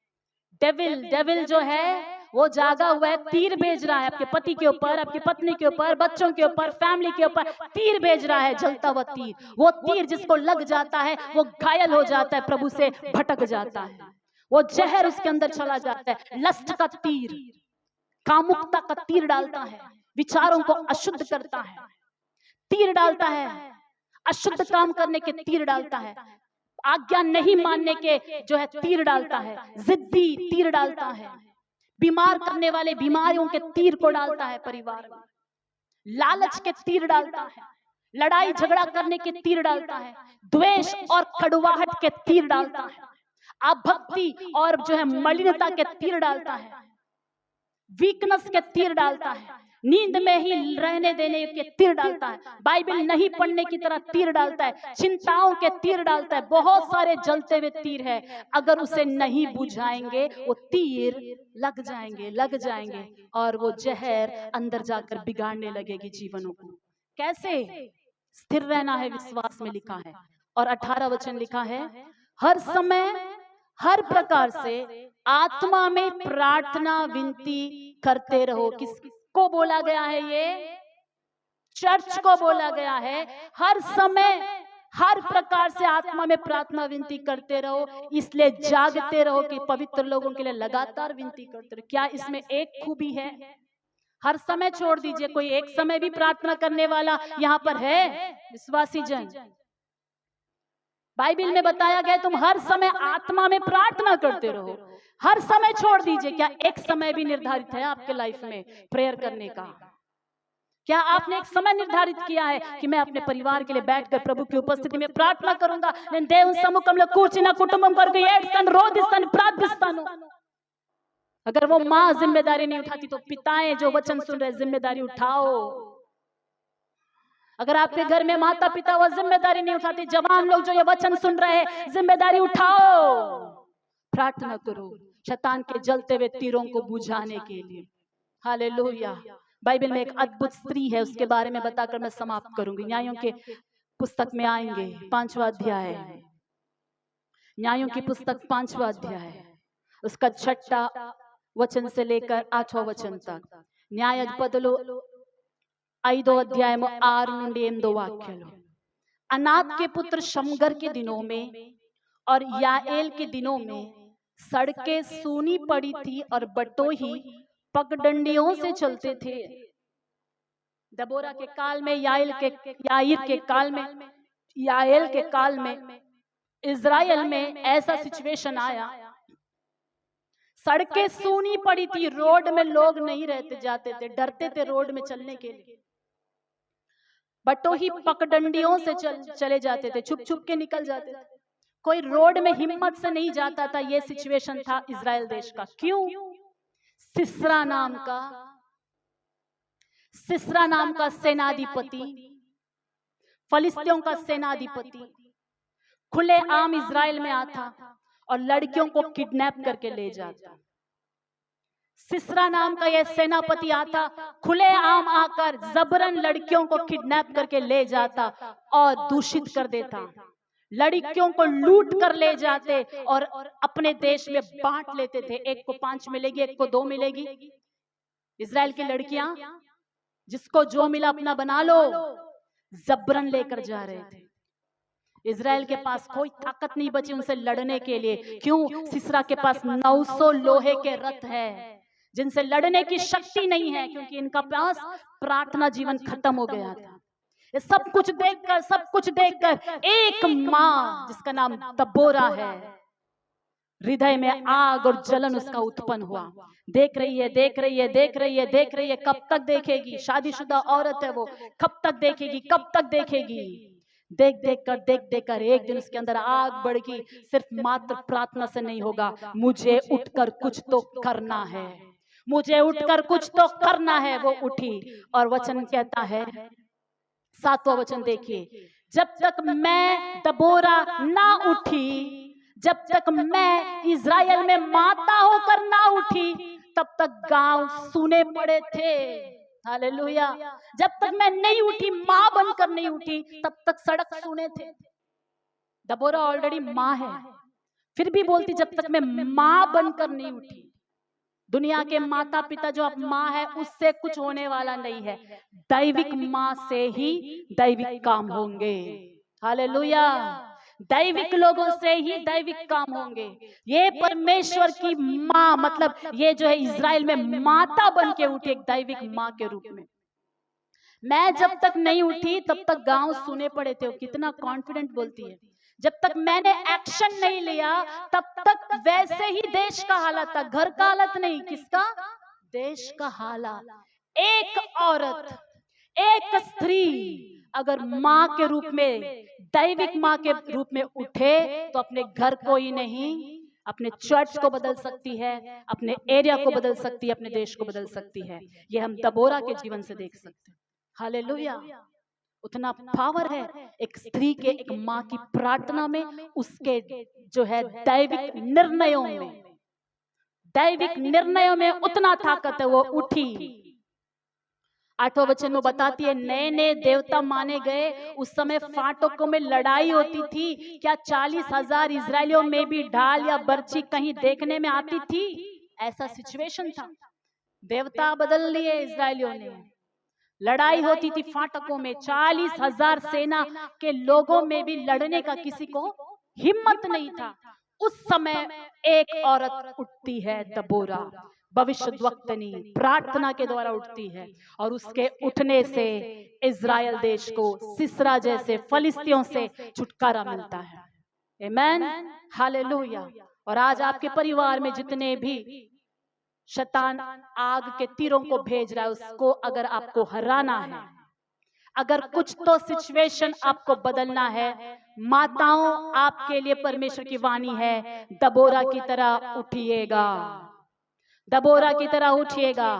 डेविल जो है वो जागा हुआ है, तीर भेज रहा है आपके पति के ऊपर, आपकी पत्नी के ऊपर, बच्चों के ऊपर, फैमिली के ऊपर तीर भेज रहा है, जलता हुआ तीर। वो तीर जिसको लग जाता है वो घायल हो जाता है, प्रभु से भटक जाता है, वो जहर उसके अंदर चला जाता है। लस्ट का तीर, कामुकता का तीर डालता है, विचारों को अशुद्ध करता है, तीर डालता है, अशुद्ध काम करने के तीर डालता है, आज्ञा नहीं मानने के जो है तीर डालता है, जिद्दी तीर डालता है, बीमार करने वाले बीमारियों के तीर को डालता है परिवार में, लालच के तीर डालता है, लड़ाई झगड़ा करने के तीर डालता है, द्वेष और कड़वाहट के तीर डालता है, अभक्ति और जो है मलिनता के तीर डालता है, वीकनेस के तीर डालता है, नींद में ही रहने देने के तीर डालता है, बाइबल नहीं पढ़ने की तरह तीर डालता है, चिंताओं के तीर डालता है। बहुत सारे जलते हुए तीर है, अगर उसे नहीं बुझाएंगे वो तीर लग जाएंगे और वो जहर अंदर जाकर बिगाड़ने लगेगी जीवनों को। कैसे स्थिर रहना है विश्वास में लिखा है, और 18 वचन लिखा है, हर समय हर प्रकार से आत्मा में प्रार्थना विनती करते रहो। किसको बोला गया है? ये चर्च को बोला गया है। हर समय हर प्रकार से आत्मा में प्रार्थना विनती करते रहो, इसलिए जागते रहो कि पवित्र लोगों के लिए लगातार विनती करते रहो। क्या इसमें एक खूबी है? हर समय छोड़ दीजिए, कोई एक समय भी प्रार्थना करने वाला यहाँ पर है विश्वासी जन? बाइबल में बताया गया तुम हर समय आत्मा में प्रार्थना करते रहो। हर समय छोड़ दीजिए। क्या एक समय भी निर्धारित है आपके लाइफ में प्रेयर करने का? क्या आपने एक समय निर्धारित किया है कि मैं अपने परिवार के लिए बैठकर प्रभु की उपस्थिति में प्रार्थना करूंगा? నేను దేవుని సముఖంలో కూర్చున్న కుటుంబం కొరకు ఏడుస్తాను, రోదిస్తాను, ప్రార్థిస్తాను। अगर वो माँ जिम्मेदारी नहीं उठाती तो पिताएं जो वचन सुन रहे जिम्मेदारी उठाओ। अगर आपके घर में माता पिता वो जिम्मेदारी नहीं उठाते, जवान लोग जो ये वचन सुन रहे हैं जिम्मेदारी उठाओ, प्रार्थना करो शैतान के जलते हुए तीरों को बुझाने के लिए। हालेलुया। बाइबल में एक अद्भुत स्त्री है, उसके बारे में बताकर मैं समाप्त करूंगी। न्यायों के पुस्तक में आएंगे, 5वां अध्याय, न्यायों की पुस्तक 5वां अध्याय, उसका 6 वचन से लेकर 8वां वचन तक। న్యాయాధిపతులు 5వ అధ్యాయము 6 నుండి 8 వాక్యాలు। अनात के पुत्र शमगर के दिनों में और याएल के दिनों में सड़कें सूनी पड़ी थी और बटोही पगडंडियों से चलते थे। दबोरा के काल में, याएल के काल में इज़राइल में ऐसा सिचुएशन आया, सड़कें सूनी पड़ी थी, रोड में लोग नहीं रहते जाते थे, डरते थे रोड में चलने के लिए। बटोही पगडंडियों से चले जाते थे, छुप छुप के निकल जाते थे, कोई रोड में हिम्मत से नहीं जाता था। ये सिचुएशन था इज़राइल देश का। क्यों? सिसरा नाम का सेनाधिपति, फलिस्तियों का सेनाधिपति खुले आम इज़राइल में आता और लड़कियों को किडनैप करके ले जाता। सिसरा नाम का यह सेनापति आता, खुले आम आकर जबरन लड़कियों को किडनैप करके ले जाता और दूषित कर देता, लड़कियों को लूट कर ले जाते और अपने देश में बांट लेते थे। एक को 5 मिलेगी, एक को 2 मिलेगी। इज़राइल की लड़कियां जिसको जो मिला अपना बना लो, जबरन लेकर जा रहे थे। इज़राइल के पास कोई ताकत नहीं बची उनसे लड़ने के लिए। क्यों? सिसरा के पास 900 लोहे के रथ है जिनसे लड़ने की शक्ति नहीं है, क्योंकि इनका पास प्रार्थना जीवन खत्म हो गया था। ये सब कुछ देखकर एक माँ जिसका नाम दबोरा है, हृदय में आग और जलन उसका उत्पन्न हुआ। देख रही है, कब तक देखेगी? शादीशुदा औरत है वो, कब तक देखेगी? देख कर एक दिन उसके अंदर आग बढ़ गई। सिर्फ मात्र प्रार्थना से नहीं होगा, मुझे उठकर कुछ तो करना है, वो उठी और वचन कहता है, 7वां वचन देखिए, जब तक मैं दबोरा ना उठी, जब तक मैं इज़राइल में माता होकर ना उठी, तब तक गांव सूने पड़े थे। हालेलुया। जब तक मैं नहीं उठी, मां बनकर नहीं उठी, तब तक सड़क सूने थे। दबोरा ऑलरेडी मां है, फिर भी बोलती जब तक मैं मां बनकर नहीं उठी। दुनिया के माता पिता जो अब मां है उससे कुछ होने वाला नहीं है, दैविक मां से ही दैविक काम होंगे। हालेलुया। दैविक लोगों से ही दैविक काम होंगे। ये परमेश्वर की मां, मतलब ये जो है इज़राइल में माता बन के उठी, एक दैविक मां के रूप में। मैं जब तक नहीं उठी तब तक गांव सुने पड़े थे। कितना कॉन्फिडेंट बोलती है। जब तक मैंने एक्शन नहीं लिया तब तक वैसे ही देश का हालत था। घर का हालत नहीं, किसका? देश का हालत। एक औरत, एक स्त्री अगर माँ के रूप में, दैविक माँ के रूप में उठे तो अपने घर को ही नहीं, अपने चर्च को बदल सकती है, अपने एरिया को बदल सकती है, अपने देश को बदल सकती है। ये हम दबोरा के जीवन से देख सकते हैं। हालेलुया। उतना पावर है एक स्त्री के, एक माँ की प्रार्थना में, उसके जो है दैविक निर्णयों में, दैविक निर्णयों में उतना ताकत है। वो उठी। 8वें वचन में बताती है, नए नए देवता माने गए। उस समय फाटकों में लड़ाई होती थी। क्या 40,000 इजरायलियों में भी ढाल या बर्छी कहीं देखने में आती थी? ऐसा सिचुएशन था। देवता बदल लिए इजरायलियों ने। लड़ाई होती थी फाटकों में। 40,000 सेना के लोगों में भी लड़ने का किसी को हिम्मत नहीं था। उस समय एक औरत उठती है, दबोरा, भविष्यद्वक्तनी, प्रार्थना के द्वारा उठती है, और उसके उठने से इजराइल देश को सिसरा जैसे फलिस्तियों से छुटकारा मिलता है। आमेन, हालेलुया। और आज आपके परिवार में जितने भी शैतान आग के तीरों को भेज रहा है, उसको अगर आपको हराना है, अगर कुछ तो सिचुएशन आपको बदलना है, माताओं आपके लिए परमेश्वर की वाणी है, दबोरा की तरह उठिएगा, दबोरा की तरह उठिएगा।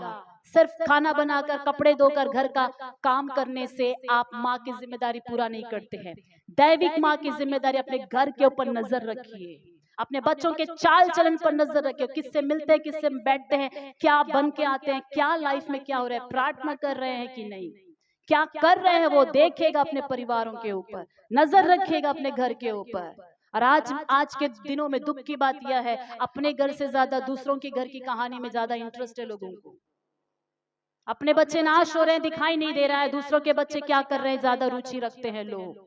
सिर्फ खाना बनाकर, कपड़े धोकर, घर का काम करने से आप माँ की जिम्मेदारी पूरा नहीं करते हैं। दैविक माँ की जिम्मेदारी अपने घर के ऊपर नजर रखिए, अपने बच्चों के चाल चलन पर नजर रखिए। किससे मिलते हैं, किससे बैठते हैं, क्या बन के आते हैं, क्या लाइफ में क्या हो रहा है, प्रार्थना कर रहे हैं कि नहीं, क्या कर रहे हैं, वो देखेगा। अपने परिवारों के ऊपर नजर रखिएगा, अपने घर के ऊपर। और आज के दिनों में दुख की बात यह है, अपने घर से ज्यादा दूसरों के घर की कहानी में ज्यादा इंटरेस्ट है लोगों को। अपने बच्चे नाश हो रहे हैं, दिखाई नहीं दे रहा है, दूसरों के बच्चे क्या कर रहे हैं ज्यादा रुचि रखते हैं लोग।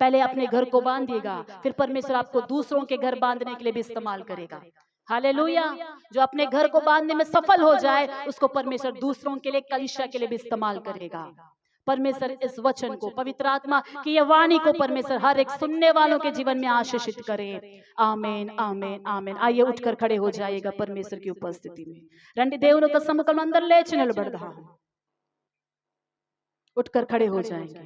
पहले अपने घर को बांधिएगा, फिर परमेश्वर आपको दूसरों के घर बांधने के लिए भी इस्तेमाल करेगा। हालेलुया। जो अपने घर को बांधने में सफल हो जाए, उसको परमेश्वर दूसरों के लिए, कलीसिया के लिए भी इस्तेमाल करेगा। परमेश्वर इस वचन को, पवित्र आत्मा की ये वाणी को परमेश्वर हर एक सुनने वालों के जीवन में आशीषित करे। आमीन, आमीन, आमीन। आइए उठकर खड़े हो जाइएगा परमेश्वर की उपस्थिति में। రండి దేవుని యొక్క సముఖం అందరూ లేచి నిలబడదాం। उठकर खड़े हो जाएंगे।